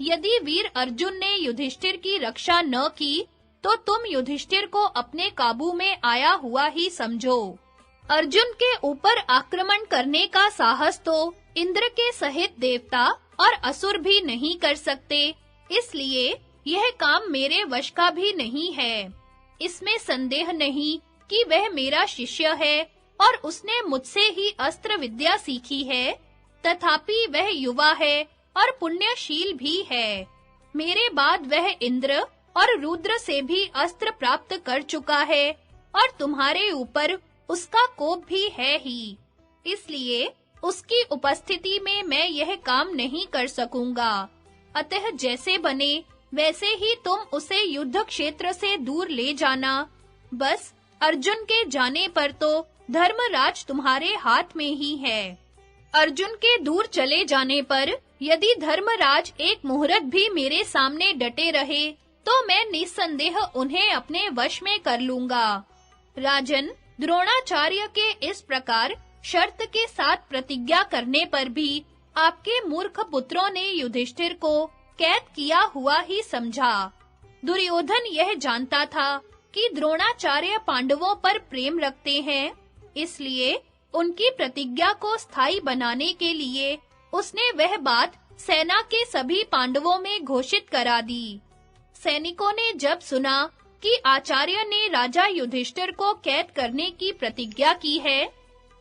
यदि वीर अर्जुन ने युधिष्ठिर की रक्षा न की, तो तुम युधिष्ठिर को अपने काबू में आया हुआ ही समझो। अर्जुन के ऊपर आक्रमण करने का साहस तो इंद्र के सहित देवता और असुर भी नहीं कर सकते, इसलिए यह काम मेरे वश का भी नहीं है। इसमें संदेह नहीं कि वह मेरा शिष्य है और उसने मुझसे ही अस्त्र विद्या सीखी है, तथापि वह युवा है और पुण्यशील भी है। मेरे बाद वह इंद्र और रुद्र से भी अस्त्र प्राप्त कर चुका है और तुम्हारे ऊपर उसका कोप भी है ही। इसलिए उसकी उपस्थिति में मैं यह काम नहीं कर सकूंगा। अतः जैसे बने वैसे ही तुम उसे युद्ध क्षेत्र से दूर ले जाना। बस अर्जुन के जाने पर तो धर्मराज तुम्हारे हाथ में ही है। अर्जुन के दूर चले जाने पर यदि धर्मराज एक मुहूर्त भी मेरे सामने डटे रहे, तो मैं निस्संदेह उन्हें अपने वश में कर लूंगा। राजन, द्रोणाचार्य के इस प्रकार शर्त के साथ प्रतिज्ञा करने पर भी आपके मूर्ख पुत्रों ने युधिष्ठिर को कैद किया हुआ ही समझा। दुर्योधन यह जानता था कि द्रोणाचार्य पांडवों पर प्रेम रखते हैं, इसलिए उनकी प्रतिज्ञा को स्थायी बनाने के लिए उसने वह बात सेना के सभी पांडवों में घोषित करा दी। सैनिकों ने जब सुना कि आचार्य ने राजा युधिष्ठिर को कैद करने की प्रतिज्ञा की है,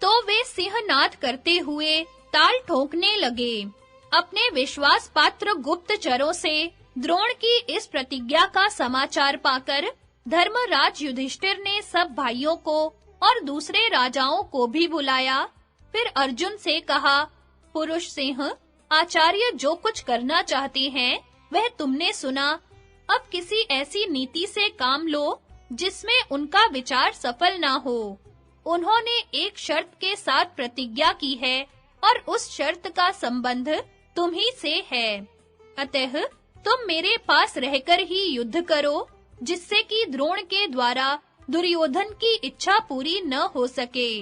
तो वे सिंहनाद करते हुए ताल ठोकने लगे। अपने विश्वास पात्र गुप्तचरों से द्रोण की इस प्रतिज्ञा का समाचार पाकर धर्मराज युधिष्ठिर ने सब भाइयों को और दूसरे राजाओं को भी बुलाया। फिर अर्जुन से कहा, पुरुष सिंह, आचार्य जो कुछ करना चाहते हैं वह तुमने सुना। अब किसी ऐसी नीति से काम लो जिसमें उनका विचार सफल ना हो। उन्होंने एक शर्त के साथ प्रतिज्ञा की है और उस शर्त का संबंध तुम ही से है। अतः तुम मेरे पास रहकर ही युद्ध करो, जिससे कि द्रोण के द्वारा दुर्योधन की इच्छा पूरी न हो सके।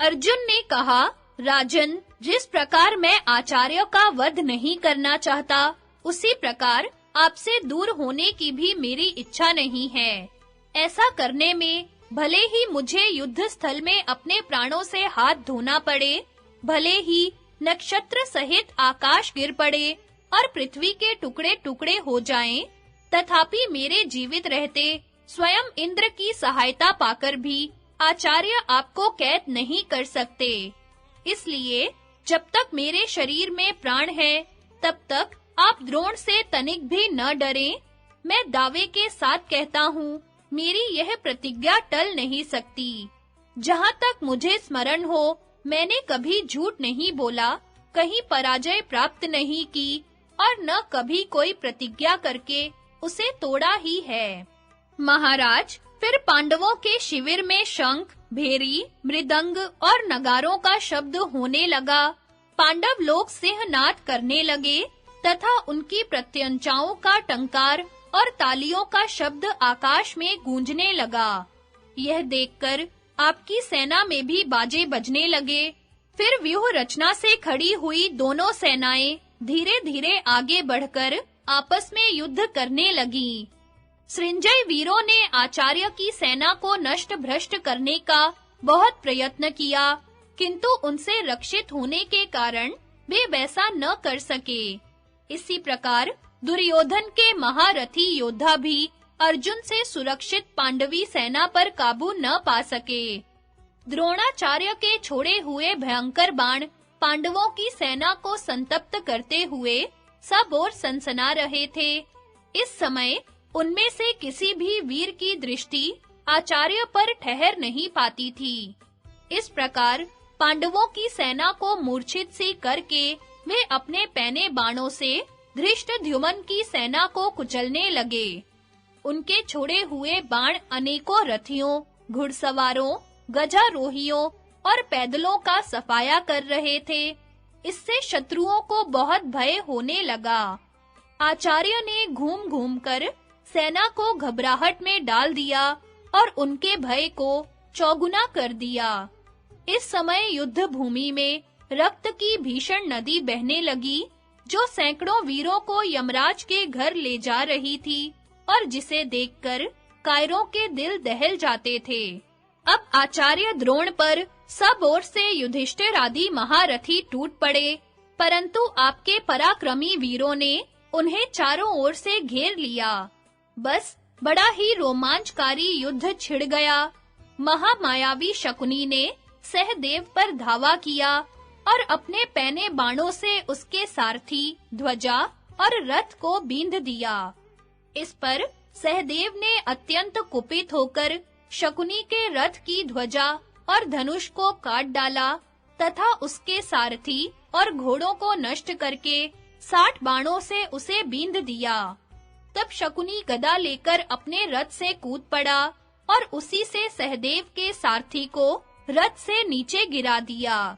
अर्जुन ने कहा, राजन, जिस प्रकार मैं आचार्य का वध नहीं करना चाहता, उसी प्रकार आपसे दूर होने की भी मेरी इच्छा नहीं है। ऐसा करने में भले ही मुझे युद्ध स्थल में अपने प्राणों से हाथ धोना पड़े, भले ही नक्षत्र सहित आकाश गिर पड़े और पृथ्वी के टुकड़े-टुकड़े हो जाएं, तथापि मेरे जीवित रहते स्वयं इंद्र की सहायता पाकर भी आचार्य आपको कैद नहीं कर सकते। इसलिए जब तक मेरे शरीर में प्राण है, तब तक आप द्रोण से तनिक भी न डरें। मैं दावे के साथ कहता हूँ मेरी यह प्रतिज्ञा टल नहीं सकती। जहाँ तक मुझे स्मरण हो, मैंने कभी झूठ नहीं बोला, कहीं पराजय प्राप्त नहीं की और न कभी कोई प्रतिज्ञा करके उसे तोड़ा ही है। महाराज, फिर पांडवों के शिविर में शंख, भेरी, मृदंग और नगारों का शब्द होने लगा। पांडव लोग सिंहनाद करने लगे तथा उनकी प्रत्यंचाओं का टंकार और तालियों का शब्द आकाश में गूंजने लगा। यह देखकर आपकी सेना में भी बाजे बजने लगे। फिर व्यूह रचना से खड़ी हुई दोनों सेनाएं धीरे-धीरे आगे बढ़कर आपस में युद्ध करने लगीं। सृंजय वीरों ने आचार्य की सेना को नष्ट भ्रष्ट करने का बहुत प्रयत्न किया, किंतु उनसे रक्षित होने के कारण वे वैसा न कर सके। इसी प्रकार दुर्योधन के महारथी योद्धा भी अर्जुन से सुरक्षित पांडवी सेना पर काबू न पा सके। द्रोणाचार्य के छोड़े हुए भयंकर बाण पांडवों की सेना को संतप्त करते हुए सब ओर सनसना रहे थे। इस समय उनमें से किसी भी वीर की दृष्टि आचार्य पर ठहर नहीं पाती थी। इस प्रकार पांडवों की सेना को मूर्छित सी करके वे अपने पैने बाणों से धृष्टद्युम्न की सेना को कुचलने लगे। उनके छोड़े हुए बाण अनेकों रथियों, घुड़सवारों, गजारोहियों और पैदलों का सफाया कर रहे थे। इससे शत्रुओं को बहुत भय होने लगा। आचार्य ने घूम-घूम कर सेना को घबराहट में डाल दिया और उनके भय को चौगुना कर दिया। इस समय युद्ध भूमि में रक्त की भीषण नदी बहने लगी, जो सैकड़ों वीरों को यमराज के घर ले जा रही थी और जिसे देखकर कायरों के दिल दहल जाते थे। अब आचार्य द्रोण पर सब ओर से युधिष्ठिर आदि महारथी टूट पड़े, परंतु आपके पराक्रमी वीरों ने उन्हें चारों ओर से घेर लिया। बस बड़ा ही रोमांचकारी युद्ध छिड़ गया। महामायावी शकुनी ने सहदेव पर धावा किया और अपने पैने बाणों से उसके सारथी, ध्वजा और रथ को बींध दिया। इस पर सहदेव ने अत्यंत कुपित होकर शकुनी के रथ की ध्वजा और धनुष को काट डाला तथा उसके सारथी और घोड़ों को नष्ट करके 60 बाणों से उसे बींध दिया। तब शकुनी गदा लेकर अपने रथ से कूद पड़ा और उसी से सहदेव के सारथी को रथ से नीचे गिरा दिया।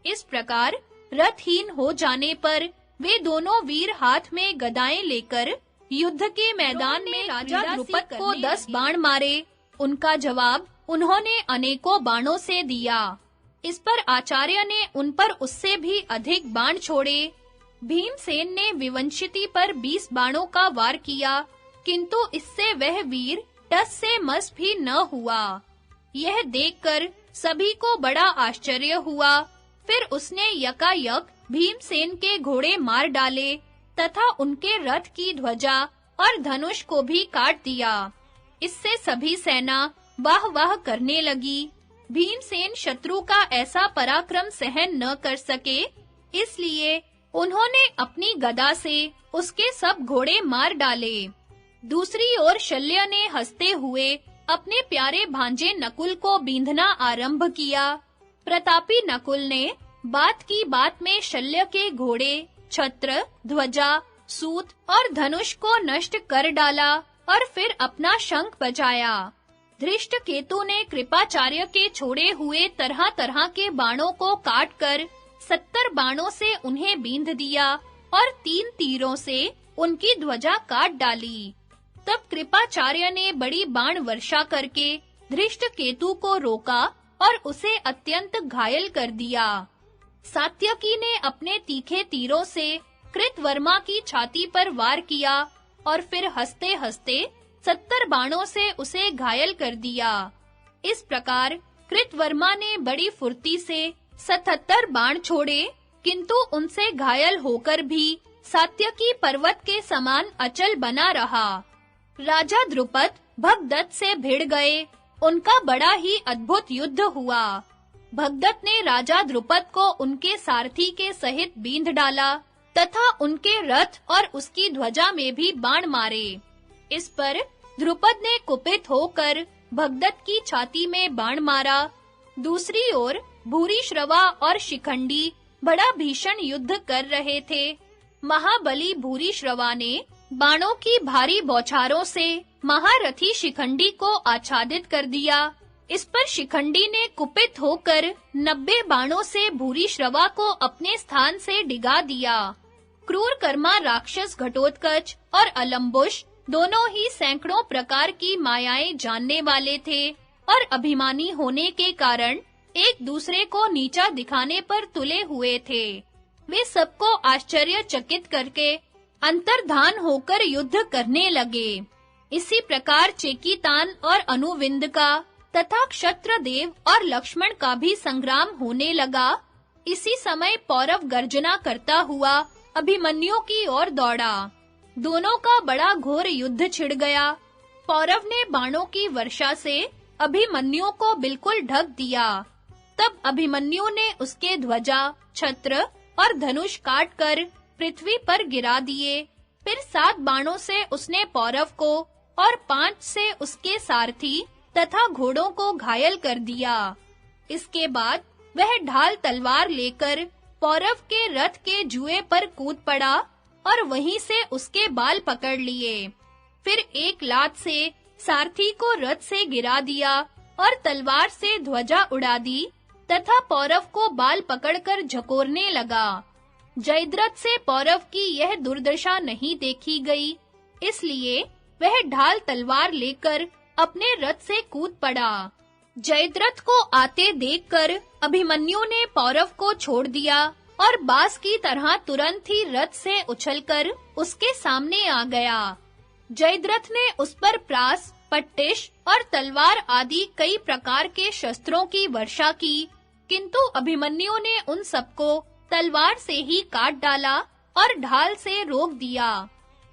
इस प्रकार रथहीन हो जाने पर वे दोनों वीर हाथ में गदाएं लेकर युद्ध के मैदान में राजा द्रुपद को 10 बाण मारे। उनका जवाब उन्होंने अनेकों बाणों से दिया। इस पर आचार्य ने उन पर उससे भी अधिक बाण छोड़े। भीमसेन ने विवंशिति पर 20 बाणों का वार किया, किंतु इससे वह वीर टस से मस भी न हुआ। यह देखकर सभी को बड़ा आश्चर्य हुआ। फिर उसने यकायक भीमसेन के घोड़े मार डाले तथा उनके रथ की ध्वजा और धनुष को भी काट दिया। इससे सभी सेना वाह-वाह करने लगी। भीमसेन शत्रु का ऐसा पराक्रम सहन न कर सके, इसलिए उन्होंने अपनी गदा से उसके सब घोड़े मार डाले। दूसरी ओर शल्य ने हंसते हुए अपने प्यारे भांजे नकुल को बींधना आरंभ किया। प्रतापी नकुल ने बात की बात में शल्य के घोड़े, छत्र, ध्वजा, सूत और धनुष को नष्ट कर डाला और फिर अपना शंख बजाया। धृष्टकेतु ने कृपाचार्य के छोड़े हुए तरह-तरह के बाणों को काटकर 70 बाणों से उन्हें बींध दिया और 3 तीरों से उनकी ध्वजा काट डाली। तब कृपाचार्य ने बड़ी बाण वर्षा करके धृष्टकेतु को रोका और उसे अत्यंत घायल कर दिया। सात्यकी ने अपने तीखे तीरों से कृतवर्मा की छाती पर वार किया और फिर हंसते-हंसते 70 बाणों से उसे घायल कर दिया। इस प्रकार कृतवर्मा ने बड़ी फुर्ती से 77 बाण छोड़े, किंतु उनसे घायल होकर भी सात्यकी पर्वत के समान अचल बना रहा। राजा द्रुपद भगदत्त से भिड़ गए। उनका बड़ा ही अद्भुत युद्ध हुआ। भगदत्त ने राजा द्रुपद को उनके सारथी के सहित बींध डाला तथा उनके रथ और उसकी ध्वजा में भी बाण मारे। इस पर द्रुपद ने कुपित होकर भगदत्त की छाती में बाण मारा। दूसरी ओर भूरिश्रवा और शिखंडी बड़ा भीषण युद्ध कर रहे थे। महाबली भूरिश्रवा ने बाणों की भारी बौछारों से महारथी शिखंडी को आच्छादित कर दिया। इस पर शिखंडी ने कुपित होकर 90 बाणों से भूरिश्रवा को अपने स्थान से डिगा दिया। क्रूर कर्मा राक्षस घटोत्कच और अलम्बुश दोनों ही सैकड़ों प्रकार की मायाएं जानने वाले थे और अभिमानी होने के कारण एक दूसरे को नीचा दिखाने पर तुले हुए थे। वे सबको आश्चर्यचकित करके अंतर्धान होकर युद्ध करने लगे। इसी प्रकार चेकीतान और अनुविंद का तथा क्षत्रदेव और लक्ष्मण का भी संग्राम होने लगा। इसी समय पौरव गर्जना करता हुआ अभिमन्यु की ओर दौड़ा। दोनों का बड़ा घोर युद्ध छिड़ गया। पौरव ने बाणों की वर्षा से अभिमन्यु को बिल्कुल ढक दिया। तब अभिमन्यु ने उसके ध्वजा, छत्र और धनुष काटकर पृथ्वी पर गिरा दिए। फिर 7 बाणों से उसने पौरव को और 5 से उसके सारथी तथा घोड़ों को घायल कर दिया। इसके बाद वह ढाल तलवार लेकर पौरव के रथ के जुए पर कूद पड़ा और वहीं से उसके बाल पकड़ लिए। फिर एक लात से सारथी को रथ से गिरा दिया और तलवार से ध्वजा उड़ा दी तथा पौरव को बाल पकड़कर झकोरने लगा। जयद्रथ से पौरव की यह दुर्दशा नहीं देखी गई, इसलिए वह ढाल तलवार लेकर अपने रथ से कूद पड़ा। जयद्रथ को आते देखकर अभिमन्यु ने पौरव को छोड़ दिया और बास की तरह तुरंत ही रथ से उछलकर उसके सामने आ गया। जयद्रथ ने उस पर प्रास, पट्टिश और तलवार आदि कई प्रकार के शस्त्रों की वर्षा की, किंतु अभिमन्यु ने उन सबको तलवार से ही काट डाला और ढाल से रोक दिया।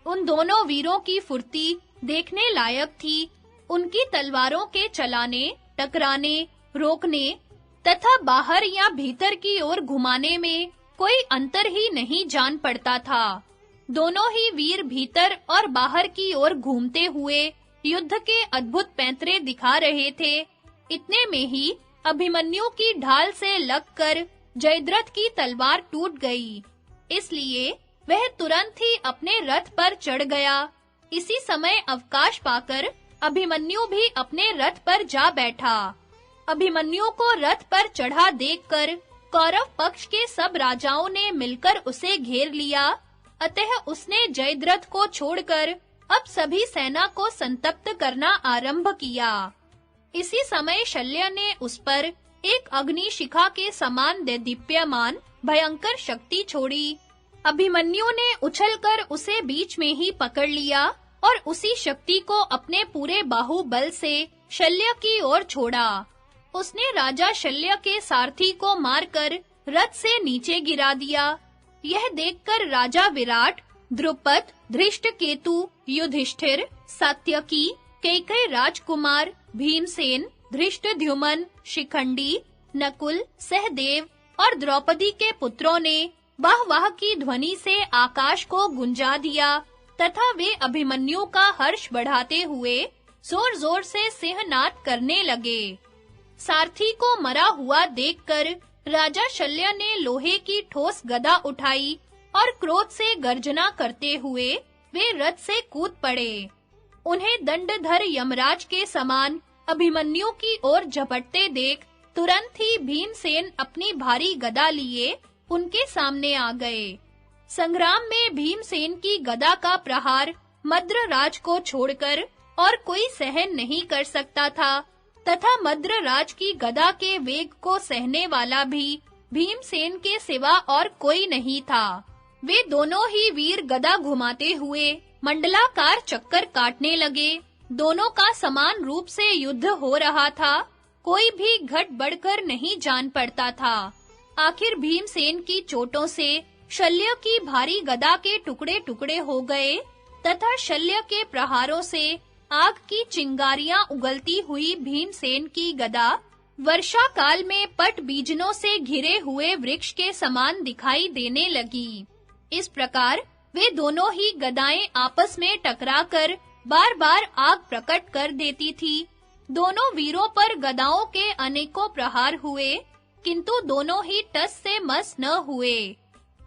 उन दोनों वीरों की फुर्ती देखने लायक थी। उनकी तलवारों के चलाने, टकराने, रोकने तथा बाहर या भीतर की ओर घुमाने में कोई अंतर ही नहीं जान पड़ता था। दोनों ही वीर भीतर और बाहर की ओर घूमते हुए युद्ध के अद्भुत पैंतरे दिखा रहे थे। इतने में ही अभिमन्यु की ढाल से लगकर जयद्रथ की तलवार टूट गई। इसलिए वह तुरंत ही अपने रथ पर चढ़ गया। इसी समय अवकाश पाकर अभिमन्यु भी अपने रथ पर जा बैठा। अभिमन्यु को रथ पर चढ़ा देखकर कौरव पक्ष के सब राजाओं ने मिलकर उसे घेर लिया। अतः उसने जयद्रथ को छोड़कर अब सभी सेना को संतप्त करना आरंभ किया। इसी समय शल्य ने उस पर एक अग्नि शिखा के समान देदीप्यमान भयंकर शक्ति छोड़ी। अभिमन्यु ने उछलकर उसे बीच में ही पकड़ लिया और उसी शक्ति को अपने पूरे बाहुबल से शल्य की ओर छोड़ा। उसने राजा शल्य के सारथी को मारकर रथ से नीचे गिरा दिया। यह देखकर राजा विराट, द्रुपद, धृष्टकेतु, युधिष्ठिर, सात्यकी, कैकेयी राजकुमार, भीमसेन, धृष्टद्युम्न, शिखंडी, नकुल, सहदेव और द्रौपदी के पुत्रों ने वाह-वाह की ध्वनि से आकाश को गुंजा दिया तथा वे अभिमन्यु का हर्ष बढ़ाते हुए जोर-जोर से सिंहनाद करने लगे। सारथी को मरा हुआ देखकर राजा शल्य ने लोहे की ठोस गदा उठाई और क्रोध से गर्जना करते हुए वे रथ से कूद पड़े। उन्हें दंडधर यमराज के समान अभिमन्यु की ओर झपटते देख तुरंत ही भीमसेन अपनी भारी गदा लिए उनके सामने आ गए। संग्राम में भीमसेन की गदा का प्रहार मद्रराज को छोड़कर और कोई सहन नहीं कर सकता था तथा मद्रराज की गदा के वेग को सहने वाला भी भीमसेन के सिवा और कोई नहीं था। वे दोनों ही वीर गदा घुमाते हुए मंडलाकार चक्कर काटने लगे। दोनों का समान रूप से युद्ध हो रहा था। कोई भी घट बढ़कर नहीं जान पड़ता था। आखिर भीमसेन की चोटों से शल्य की भारी गदा के टुकड़े-टुकड़े हो गए तथा शल्य के प्रहारों से आग की चिंगारियां उगलती हुई भीमसेन की गदा वर्षा काल में पट बीजनों से घिरे हुए वृक्ष के समान दिखाई देने लगी। इस प्रकार वे दोनों ही गदाएं आपस में टकराकर बार-बार आग प्रकट कर देती थी। दोनों वीरों पर गदाओं के अनेकों प्रहार हुए, किंतु दोनों ही टस से मस न हुए।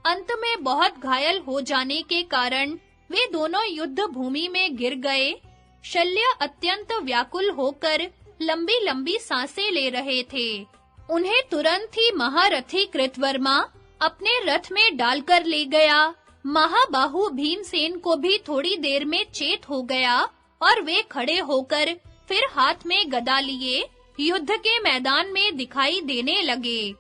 अंत में बहुत घायल हो जाने के कारण वे दोनों युद्ध भूमि में गिर गए। शल्य अत्यंत व्याकुल होकर लंबी-लंबी सांसें ले रहे थे। उन्हें तुरंत ही महारथी कृतवर्मा अपने रथ में डालकर ले गया। महाबाहु भीमसेन को भी थोड़ी देर में चेत हो गया और वे खड़े होकर फिर हाथ में गदा लिए युद्ध के मैदान में दिखाई देने लगे।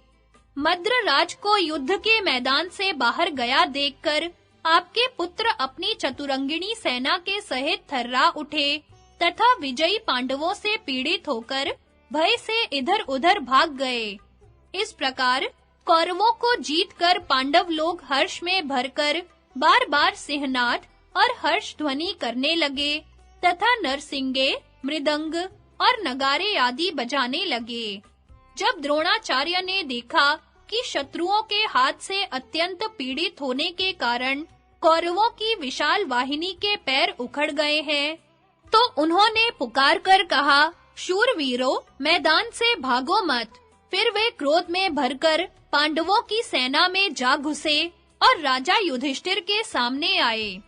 मद्रराज को युद्ध के मैदान से बाहर गया देखकर आपके पुत्र अपनी चतुरंगिणी सेना के सहित थर्रा उठे तथा विजयी पांडवों से पीड़ित होकर भय से इधर-उधर भाग गए। इस प्रकार कौरवों को जीतकर पांडव लोग हर्ष में भरकर बार-बार सिंहनाद और हर्ष ध्वनि करने लगे तथा नरसिंगे, मृदंग और नगारे आदि बजाने लगे। जब द्रोणाचार्य ने देखा कि शत्रुओं के हाथ से अत्यंत पीड़ित होने के कारण कौरवों की विशाल वाहिनी के पैर उखड़ गए हैं, तो उन्होंने पुकार कर कहा, शूरवीरों, मैदान से भागो मत। फिर वे क्रोध में भरकर पांडवों की सेना में जा घुसे और राजा युधिष्ठिर के सामने आए।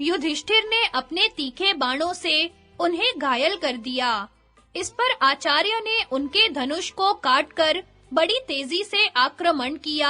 युधिष्ठिर ने अपने तीखे बाणों से उन्हें घायल कर दिया। इस पर आचार्य ने उनके धनुष को काटकर बड़ी तेजी से आक्रमण किया।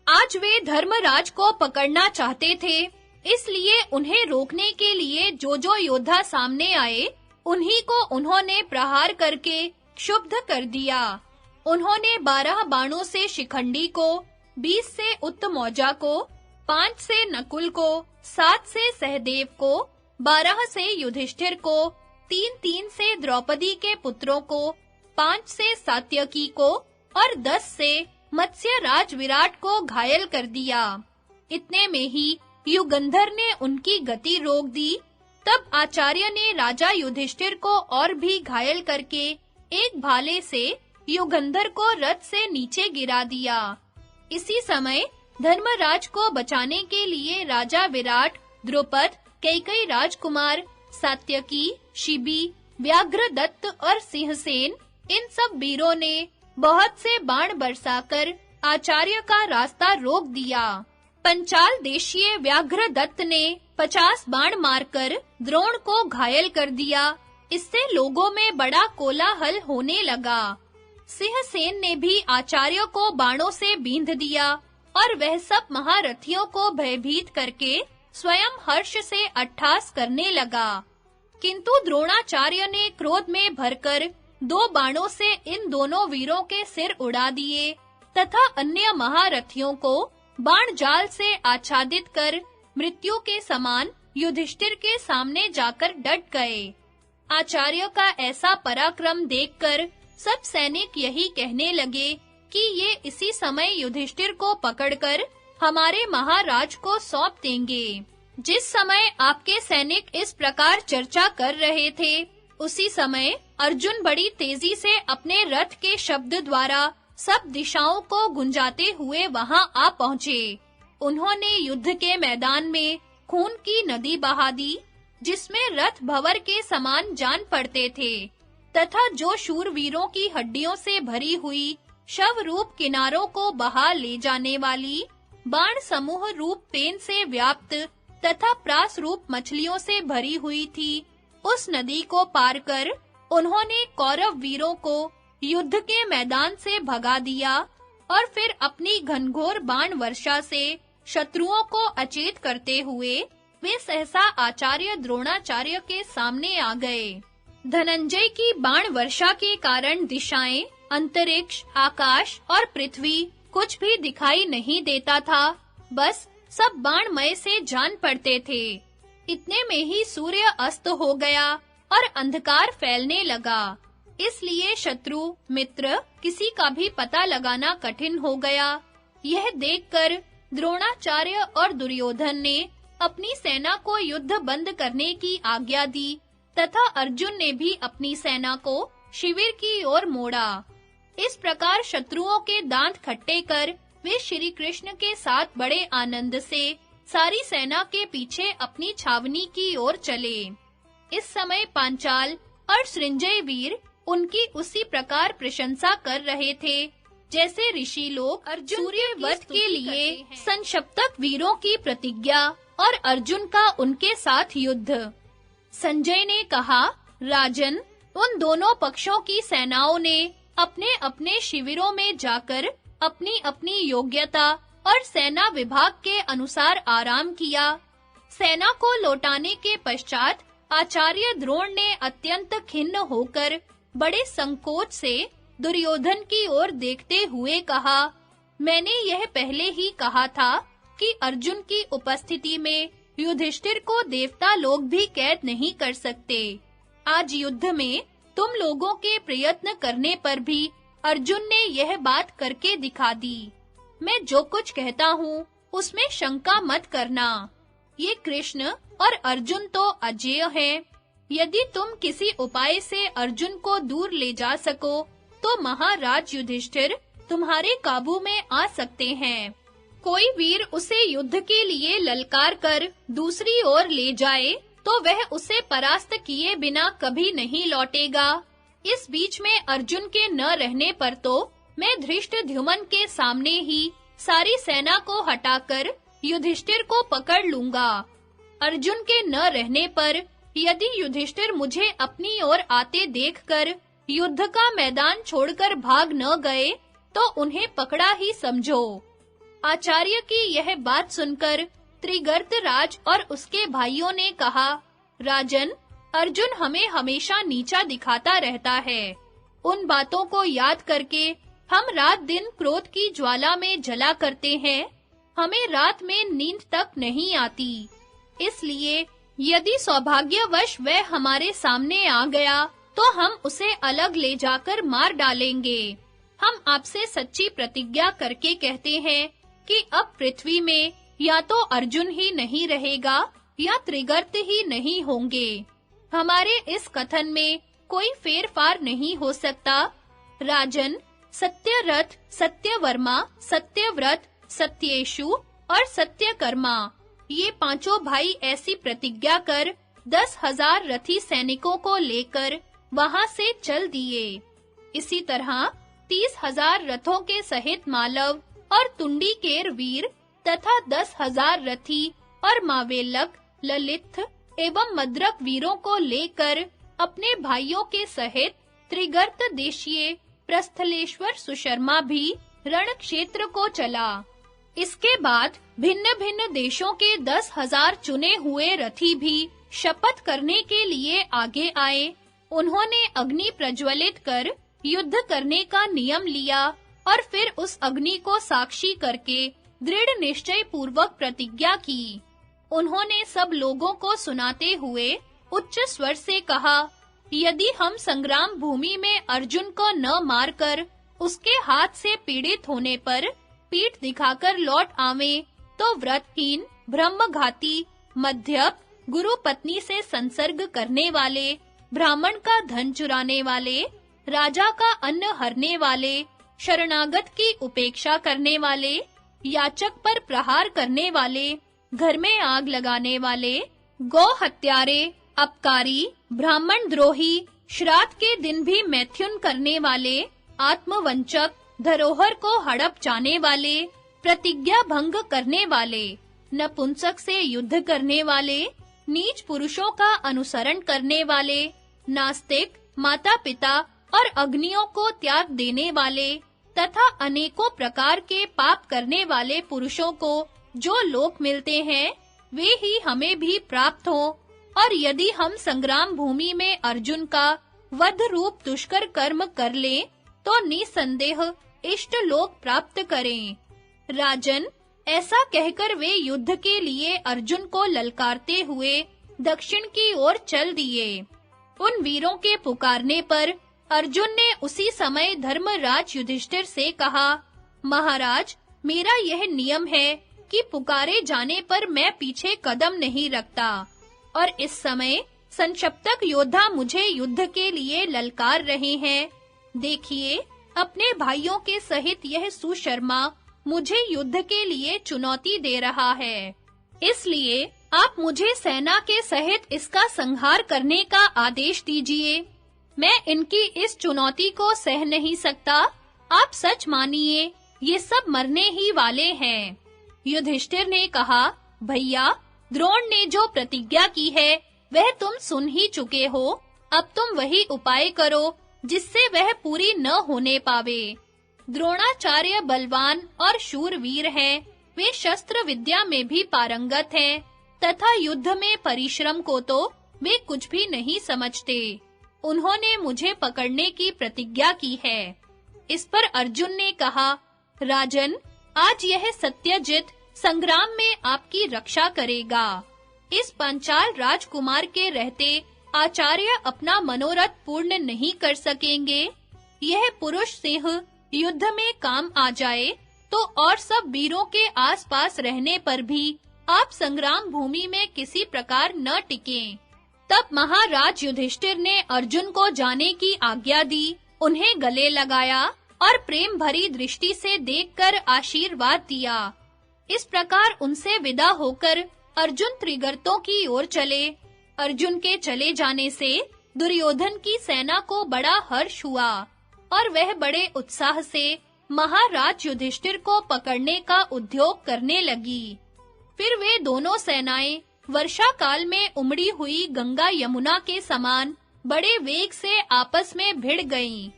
आज वे धर्मराज को पकड़ना चाहते थे, इसलिए उन्हें रोकने के लिए जो योद्धा सामने आए, उन्हीं को उन्होंने प्रहार करके क्षुब्ध कर दिया। उन्होंने 12 बाणों से शिखंडी को, 20 से उत्तमौजा को, 5 से नकुल को, 7 से सहदेव को, 12 से युधिष्ठिर को, 3-3 से द्रौपदी के पुत्रों को, 5 से सात्यकी को और 10 से मत्स्यराज विराट को घायल कर दिया। इतने में ही युगंधर ने उनकी गति रोक दी। तब आचार्य ने राजा युधिष्ठिर को और भी घायल करके एक भाले से युगंधर को रथ से नीचे गिरा दिया। इसी समय धर्मराज को बचाने के लिए राजा विराट, द्रुपद, कैकेयी राजकुमार, सात्यकी, शिबी, व्याघ्रदत्त और सिंहसेन, इन सब वीरों ने बहुत से बाण बरसाकर आचार्य का रास्ता रोक दिया। पंचाल देशीय व्याघ्रदत्त ने 50 बाण मारकर द्रोण को घायल कर दिया। इससे लोगों में बड़ा कोलाहल होने लगा। सिंहसेन ने भी आचार्य को बाणों से बींध दिया और वह सब महारथियों को भयभीत करके स्वयं हर्ष से अट्ठास करने लगा। किंतु द्रोणाचार्य ने क्रोध में भरकर 2 बाणों से इन दोनों वीरों के सिर उड़ा दिए तथा अन्य महारथियों को बाण जाल से आच्छादित कर मृत्यु के समान युधिष्ठिर के सामने जाकर डट गए। आचार्य का ऐसा पराक्रम देखकर सब सैनिक यही कहने लगे कि ये इसी समय युधिष्ठिर को पकड़कर हमारे महाराज को सौंप देंगे। जिस समय आपके सैनिक इस प्रकार चर्चा कर रहे थे, उसी समय अर्जुन बड़ी तेजी से अपने रथ के शब्द द्वारा सब दिशाओं को गुंजाते हुए वहां आ पहुंचे। उन्होंने युद्ध के मैदान में खून की नदी बहा दी, जिसमें रथ भंवर के समान जान पड़ते थे तथा जो शूरवीरों की हड्डियों से भरी हुई शव रूप किनारों को बहा ले जाने वाली, बाण समूह रूप पेन से व्याप्त तथा प्रास रूप मछलियों से भरी हुई थी, उस नदी को पार कर उन्होंने कौरव वीरों को युद्ध के मैदान से भगा दिया और फिर अपनी घनघोर बाण वर्षा से शत्रुओं को अचेत करते हुए वे सहसा आचार्य द्रोणाचार्य के सामने आ गए। धनंजय की बाण वर्षा के कारण दिशाएं, अंतरिक्ष, आकाश और पृथ्वी कुछ भी दिखाई नहीं देता था, बस सब बाणमय से जान पड़ते थे। इतने में ही सूर्य अस्त हो गया और अंधकार फैलने लगा। इसलिए शत्रु, मित्र किसी का भी पता लगाना कठिन हो गया। यह देखकर द्रोणाचार्य और दुर्योधन ने अपनी सेना को युद्ध बंद करने की आज्ञा दी तथा अर्जुन ने भी अपनी सेना को शिविर की ओर मोड़ा। इस प्रकार शत्रुओं के दांत खट्टे कर वे श्री कृष्ण के साथ बड़े आनंद से सारी सेना के पीछे अपनी छावनी की ओर चले। इस समय पांचाल और सृंजय वीर उनकी उसी प्रकार प्रशंसा कर रहे थे जैसे ऋषि लोग सूर्य वध के लिए संशप्तक वीरों की प्रतिज्ञा और अर्जुन का उनके साथ युद्ध। संजय ने कहा, राजन, उन दोनों पक्षों की सेनाओं ने अपने-अपने शिविरों में जाकर अपनी-अपनी योग्यता और सेना विभाग के अनुसार आराम किया। सेना को लौटाने के पश्चात आचार्य द्रोण ने अत्यंत खिन्न होकर बड़े संकोच से दुर्योधन की ओर देखते हुए कहा, मैंने यह पहले ही कहा था कि अर्जुन की उपस्थिति में युधिष्ठिर को देवता लोग भी कैद नहीं कर सकते। आज युद्ध में तुम लोगों के प्रयत्न करने पर भी अर्जुन ने यह बात करके दिखा दी। मैं जो कुछ कहता हूँ उसमें शंका मत करना। ये कृष्ण और अर्जुन तो अजेय हैं। यदि तुम किसी उपाय से अर्जुन को दूर ले जा सको तो महाराज युधिष्ठिर तुम्हारे काबू में आ सकते हैं। कोई वीर उसे युद्ध के लिए ललकार कर दूसरी ओर ले जाए तो वह उसे परास्त किए बिना कभी नहीं लौटेगा। इस बीच में अर्जुन के न रहने पर तो मैं धृष्टद्युम्न के सामने ही सारी सेना को हटाकर युधिष्ठिर को पकड़ लूंगा। अर्जुन के न रहने पर यदि युधिष्ठिर मुझे अपनी ओर आते देखकर युद्ध का मैदान छोड़कर भाग न गए तो उन्हें पकड़ा ही समझो। आचार्य की यह बात सुनकर त्रिगर्तराज और उसके भाइयों ने कहा, राजन, अर्जुन हमें हमेशा नीचा दिखाता रहता है। उन बातों को याद करके हम रात दिन क्रोध की ज्वाला में जला करते हैं। हमें रात में नींद तक नहीं आती। इसलिए यदि सौभाग्यवश वह हमारे सामने आ गया तो हम उसे अलग ले जाकर मार डालेंगे। हम आपसे सच्ची प्रतिज्ञा करके कहते हैं कि अब पृथ्वी में या तो अर्जुन ही नहीं रहेगा या त्रिगर्त ही नहीं होंगे। हमारे इस कथन में कोई फेरफार नहीं हो सकता। राजन, सत्यरथ, सत्यवर्मा, सत्यव्रत, सत्येषु और सत्यकर्मा, ये पांचों भाई ऐसी प्रतिज्ञा कर 10,000 रथी सैनिकों को लेकर वहां से चल दिए। इसी तरह 30,000 रथों के सहित मालव और तुंडीकेर वीर तथा 10,000 रथी और मावेलक, ललित एवं मद्रक वीरों को लेकर अपने भाइयों के सहित त्रिगर्त देशीय प्रस्थलेश्वर सुशर्मा भी रण क्षेत्र को चला। इसके बाद भिन्न-भिन्न देशों के 10,000 चुने हुए रथी भी शपथ करने के लिए आगे आए। उन्होंने अग्नि प्रज्वलित कर युद्ध करने का नियम लिया और फिर उस अग्नि को साक्षी करके दृढ़ निश्चय पूर्वक प्रतिज्ञा की। उन्होंने सब लोगों को सुनाते हुए उच्च स्वर से कहा, यदि हम संग्राम भूमि में अर्जुन को न मारकर उसके हाथ से पीड़ित होने पर पीठ दिखाकर लौट आवें तो व्रतहीन, ब्रह्मघाती, मध्यप, गुरु पत्नी से संसर्ग करने वाले, ब्राह्मण का धन चुराने वाले, राजा का अन्न हरने वाले, शरणागत की उपेक्षा करने वाले, याचक पर प्रहार करने वाले, घर में आग लगाने वाले, गौ हत्यारे, अपकारी, ब्राह्मण द्रोही, श्राद्ध के दिन भी मैथुन करने वाले, आत्मवंचक, धरोहर को हड़प जाने वाले, प्रतिज्ञा भंग करने वाले, नपुंसक से युद्ध करने वाले, नीच पुरुषों का अनुसरण करने वाले, नास्तिक, माता-पिता और अग्नियों को त्याग देने वाले तथा अनेकों प्रकार के पाप करने वाले पुरुषों को जो लोक मिलते हैं वे ही हमें भी प्राप्त हों। और यदि हम संग्राम भूमि में अर्जुन का वध रूप दुष्कर कर्म कर लें तो निसंदेह इष्ट लोक प्राप्त करें। राजन, ऐसा कहकर वे युद्ध के लिए अर्जुन को ललकारते हुए दक्षिण की ओर चल दिए। उन वीरों के पुकारने पर अर्जुन ने उसी समय धर्मराज युधिष्ठिर से कहा, महाराज, मेरा यह नियम है कि पुकारे जाने पर मैं पीछे कदम नहीं रखता और इस समय संशप्तक योद्धा मुझे युद्ध के लिए ललकार रहे हैं। देखिए, अपने भाइयों के सहित यह सुशर्मा मुझे युद्ध के लिए चुनौती दे रहा है। इसलिए आप मुझे सेना के सहित इसका संहार करने का आदेश दीजिए। मैं इनकी इस चुनौती को सह नहीं सकता। आप सच मानिए, ये सब मरने ही वाले हैं। युधिष्ठिर ने कहा, भैया, द्रोण ने जो प्रतिज्ञा की है, वह तुम सुन ही चुके हो। अब तुम वही उपाय करो, जिससे वह पूरी न होने पावे। द्रोणाचार्य बलवान और शूरवीर हैं। वे शस्त्र विद्या में भी पारंगत हैं, तथा युद्ध में परिश्रम को तो वे कुछ भी नहीं समझते। उन्होंने मुझे पकड़ने की प्रतिज्ञा की है। इस पर अर्जुन ने कहा, राजन, आज यह सत्यजित संग्राम में आपकी रक्षा करेगा। इस पांचाल राजकुमार के रहते आचार्य अपना मनोरथ पूर्ण नहीं कर सकेंगे। यह पुरुष सिंह युद्ध में काम आ जाए तो और सब वीरों के आसपास रहने पर भी आप संग्राम भूमि में किसी प्रकार न टिकें। तब महाराज युधिष्ठिर ने अर्जुन को जाने की आज्ञा दी, उन्हें गले लगाया और प्रेम भरी दृष्टि से देखकर आशीर्वाद दिया। इस प्रकार उनसे विदा होकर अर्जुन त्रिगर्तों की ओर चले। अर्जुन के चले जाने से दुर्योधन की सेना को बड़ा हर्ष हुआ और वह बड़े उत्साह से महाराज युधिष्ठिर को पकड़ने का उद्योग करने लगी। फिर वे दोनों सेनाएं वर्षा काल में उमड़ी हुई गंगा यमुना के समान बड़े वेग से आपस में भिड़ गईं।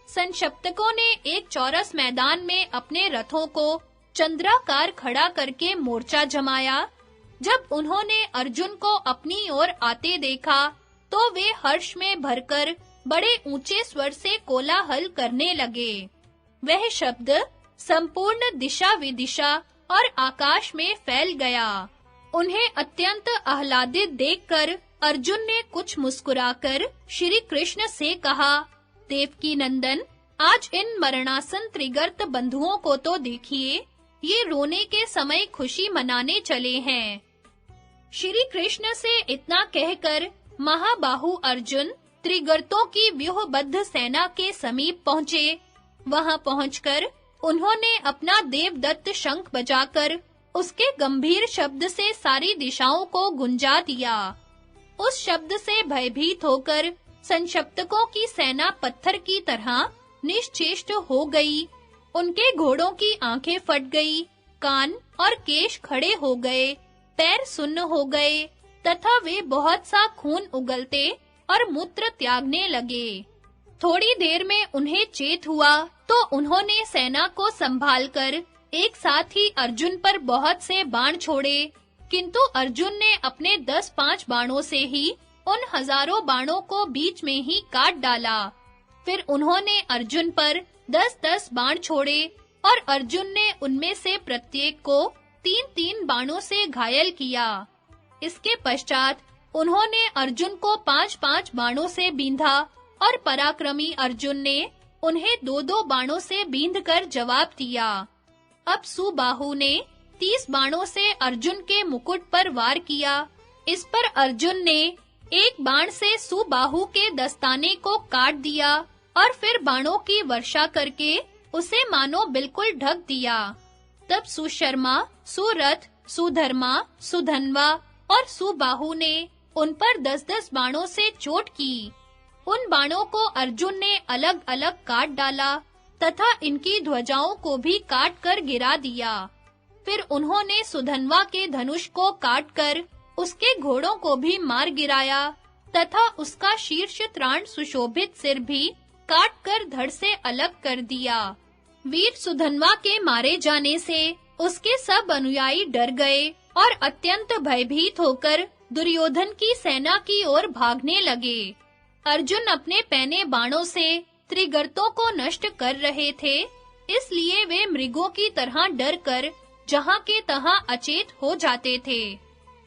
संक्षिप्तकों ने एक चौरस मैदान में अपने रथों को चंद्राकार खड़ा करके मोर्चा जमाया। जब उन्होंने अर्जुन को अपनी ओर आते देखा, तो वे हर्ष में भरकर बड़े ऊंचे स्वर से कोलाहल करने लगे। वह शब्द संपूर्ण दिशा विदिशा और आकाश में फैल गया। उन्हें अत्यंत आह्लादित देखकर अर्जुन ने कुछ मुस्कुराकर श्री कृष्ण से कहा, देवकी नंदन, आज इन मरणासन त्रिगर्त बंधुओं को तो देखिए, ये रोने के समय खुशी मनाने चले हैं। श्री कृष्ण से इतना कहकर महाबाहु अर्जुन त्रिगर्तों की व्यूहबद्ध सेना के समीप पहुंचे। वहां पहुंचकर उन्होंने अपना देवदत्त शंख बजाकर उसके गंभीर शब्द से सारी दिशाओं को गुंजा दिया। उस शब्द से भयभीत होकर संक्षिप्तकों की सेना पत्थर की तरह निश्चेष्ट हो गई। उनके घोड़ों की आंखें फट गई, कान और केश खड़े हो गए, पैर सुन्न हो गए तथा वे बहुत सा खून उगलते और मूत्र त्यागने लगे। थोड़ी देर में उन्हें चेत हुआ तो उन्होंने सेना को संभालकर एक साथ ही अर्जुन पर बहुत से बाण छोड़े, किंतु अर्जुन ने अपने 10-5 बाणों से ही उन हजारों बाणों को बीच में ही काट डाला। फिर उन्होंने अर्जुन पर 10-10 बाण छोड़े और अर्जुन ने उनमें से प्रत्येक को 3-3 बाणों से घायल किया। इसके पश्चात उन्होंने अर्जुन को 5-5 बाणों से बींधा और पराक्रमी अर्जुन ने उन्हें 2-2 बाणों से बींधकर जवाब दिया। अब सुबाहु ने 30 बाणों से अर्जुन के मुकुट पर वार किया। इस पर अर्जुन ने एक बाण से सुबाहु के दस्ताने को काट दिया और फिर बाणों की वर्षा करके उसे मानो बिल्कुल ढक दिया। तब सुशर्मा, सुरथ, सुधर्मा, सुधन्वा और सुबाहु ने उन पर 10-10 बाणों से चोट की। उन बाणों को अर्जुन ने अलग-अलग काट डाला तथा इनकी ध्वजाओं को भी काट कर गिरा दिया। फिर उन्होंने सुधन्वा के धनुष को काटकर उसके घोड़ों को भी मार गिराया तथा उसका शीर्ष त्राण सुशोभित सिर भी काटकर धड़ से अलग कर दिया। वीर सुधन्वा के मारे जाने से उसके सब अनुयायी डर गए और अत्यंत भयभीत होकर दुर्योधन की सेना की ओर भागने लगे। अर्जुन अपने पैने बाणों से त्रिगर्तों को नष्ट कर रहे थे, इसलिए वे मृगों की तरह डरकर जहां के तहां अचेत हो जाते थे।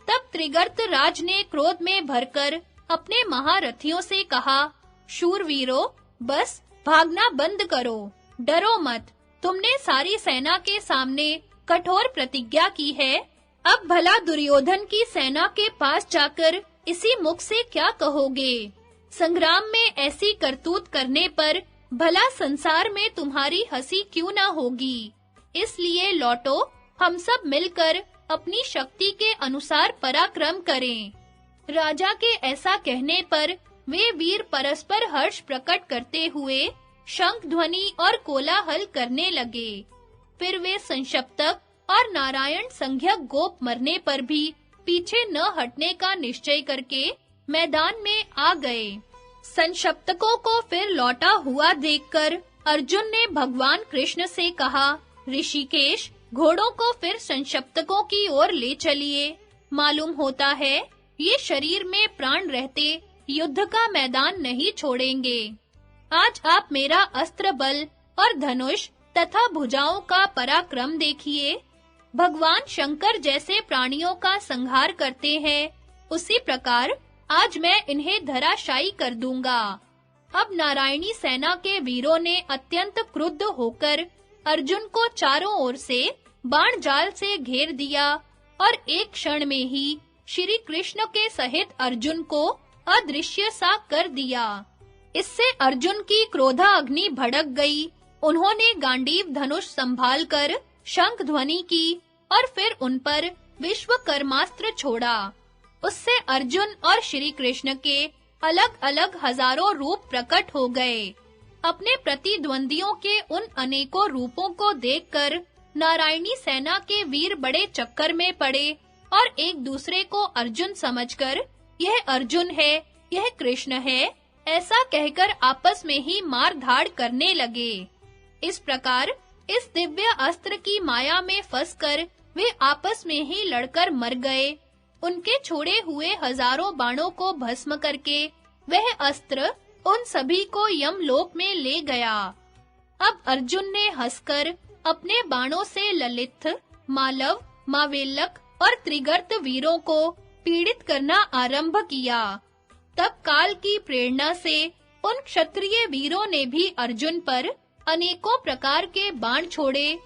तब त्रिगर्त राज ने क्रोध में भरकर अपने महारथियों से कहा, शूरवीरों, बस भागना बंद करो, डरो मत। तुमने सारी सेना के सामने कठोर प्रतिज्ञा की है। अब भला दुर्योधन की सेना के पास जाकर इसी मुख से क्या कहोगे? संग्राम में ऐसी करतूत करने पर भला संसार में तुम्हारी हंसी क्यों ना होगी? इसलिए लौटो, हम सब मिलकर अपनी शक्ति के अनुसार पराक्रम करें। राजा के ऐसा कहने पर वे वीर परस्पर हर्ष प्रकट करते हुए शंख ध्वनि और कोलाहल करने लगे। फिर वे संशप्तक और नारायण संज्ञक गोप मरने पर भी पीछे न हटने का निश्चय करके मैदान में आ गए। संशप्तकों को फिर लौटा हुआ देखकर अर्जुन ने भगवान कृष्ण से कहा, ऋषिकेश, घोड़ों को फिर संशप्तकों की ओर ले चलिए। मालूम होता है ये शरीर में प्राण रहते युद्ध का मैदान नहीं छोड़ेंगे। आज आप मेरा अस्त्र बल और धनुष तथा भुजाओं का पराक्रम देखिए। भगवान शंकर जैसे प्राणियों का संहार करते हैं, उसी प्रकार आज मैं इन्हें धराशायी कर दूंगा। अब नारायणी सेना के वीरों ने अत्यंत क्रुद्ध होकर अर्जुन को चारों ओर से बाण जाल से घेर दिया और एक क्षण में ही श्री कृष्ण के सहित अर्जुन को अदृश्य सा कर दिया। इससे अर्जुन की क्रोधाग्नि भड़क गई। उन्होंने गांडीव धनुष संभालकर शंख ध्वनि की और फिर उन पर विश्वकर्मास्त्र छोड़ा। उससे अर्जुन और श्री कृष्ण के अलग-अलग हजारों रूप प्रकट हो गए। अपने प्रतिद्वंदियों के उन अनेकों रूपों को देखकर नारायणी सेना के वीर बड़े चक्कर में पड़े और एक दूसरे को अर्जुन समझकर यह अर्जुन है, यह कृष्ण है, ऐसा कहकर आपस में ही मार-धाड़ करने लगे। इस प्रकार इस दिव्य अस्त्र की माया में फंसकर वे आपस में ही लड़कर मर गए। उनके छोड़े हुए हजारों बाणों को भस्म करके वह अस्त्र उन सभी को यमलोक में ले गया। अब अर्जुन ने हंसकर अपने बाणों से ललित, मालव, मावेल्लक और त्रिगर्त वीरों को पीड़ित करना आरंभ किया। तब काल की प्रेरणा से उन क्षत्रिय वीरों ने भी अर्जुन पर अनेकों प्रकार के बाण छोड़े।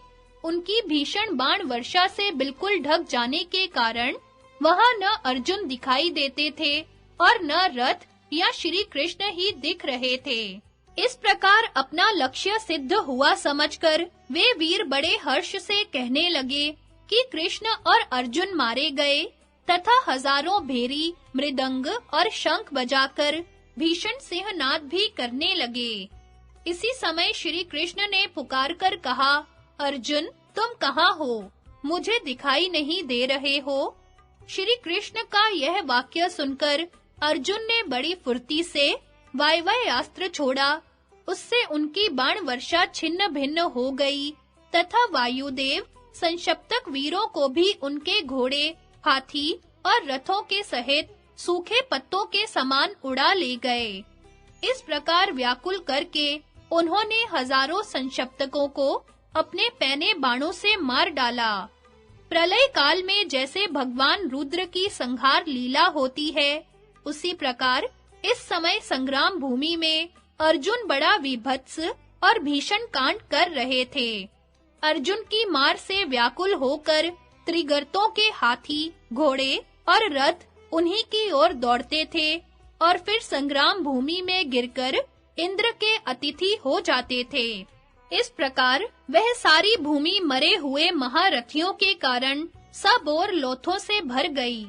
उनकी भीषण बाण वर्षा से बिल्कुल ढक जाने के कारण वहां न अर्जुन दिखाई देते थे और न रथ या श्री कृष्ण ही दिख रहे थे। इस प्रकार अपना लक्ष्य सिद्ध हुआ समझकर वे वीर बड़े हर्ष से कहने लगे कि कृष्ण और अर्जुन मारे गए तथा हजारों भेरी, मृदंग और शंख बजाकर भीषण सिंहनाद भी करने लगे। इसी समय श्री कृष्ण ने पुकारकर कहा, अर्जुन, तुम कहाँ हो? मुझे दिखाई नहीं दे रहे हो। श्री कृष्ण का यह वाक्य सुनकर अर्जुन ने बड़ी फुर्ती से वायव्यास्त्र छोड़ा। उससे उनकी बाण वर्षा छिन्न भिन्न हो गई तथा वायुदेव संशप्तक वीरों को भी उनके घोड़े, हाथी और रथों के सहित सूखे पत्तों के समान उड़ा ले गए। इस प्रकार व्याकुल करके उन्होंने हजारों संशप्तकों को अपने पैने बाणों से मार डाला। प्रलय काल में जैसे भगवान रुद्र की संहार लीला होती है, उसी प्रकार इस समय संग्राम भूमि में अर्जुन बड़ा विभत्स और भीषण कांड कर रहे थे। अर्जुन की मार से व्याकुल होकर त्रिगर्तों के हाथी, घोड़े और रथ उन्हीं की ओर दौड़ते थे और फिर संग्राम भूमि में गिरकर इंद्र के अतिथि हो जाते थे। इस प्रकार वह सारी भूमि मरे हुए महारथियों के कारण सब ओर लोथों से भर गई।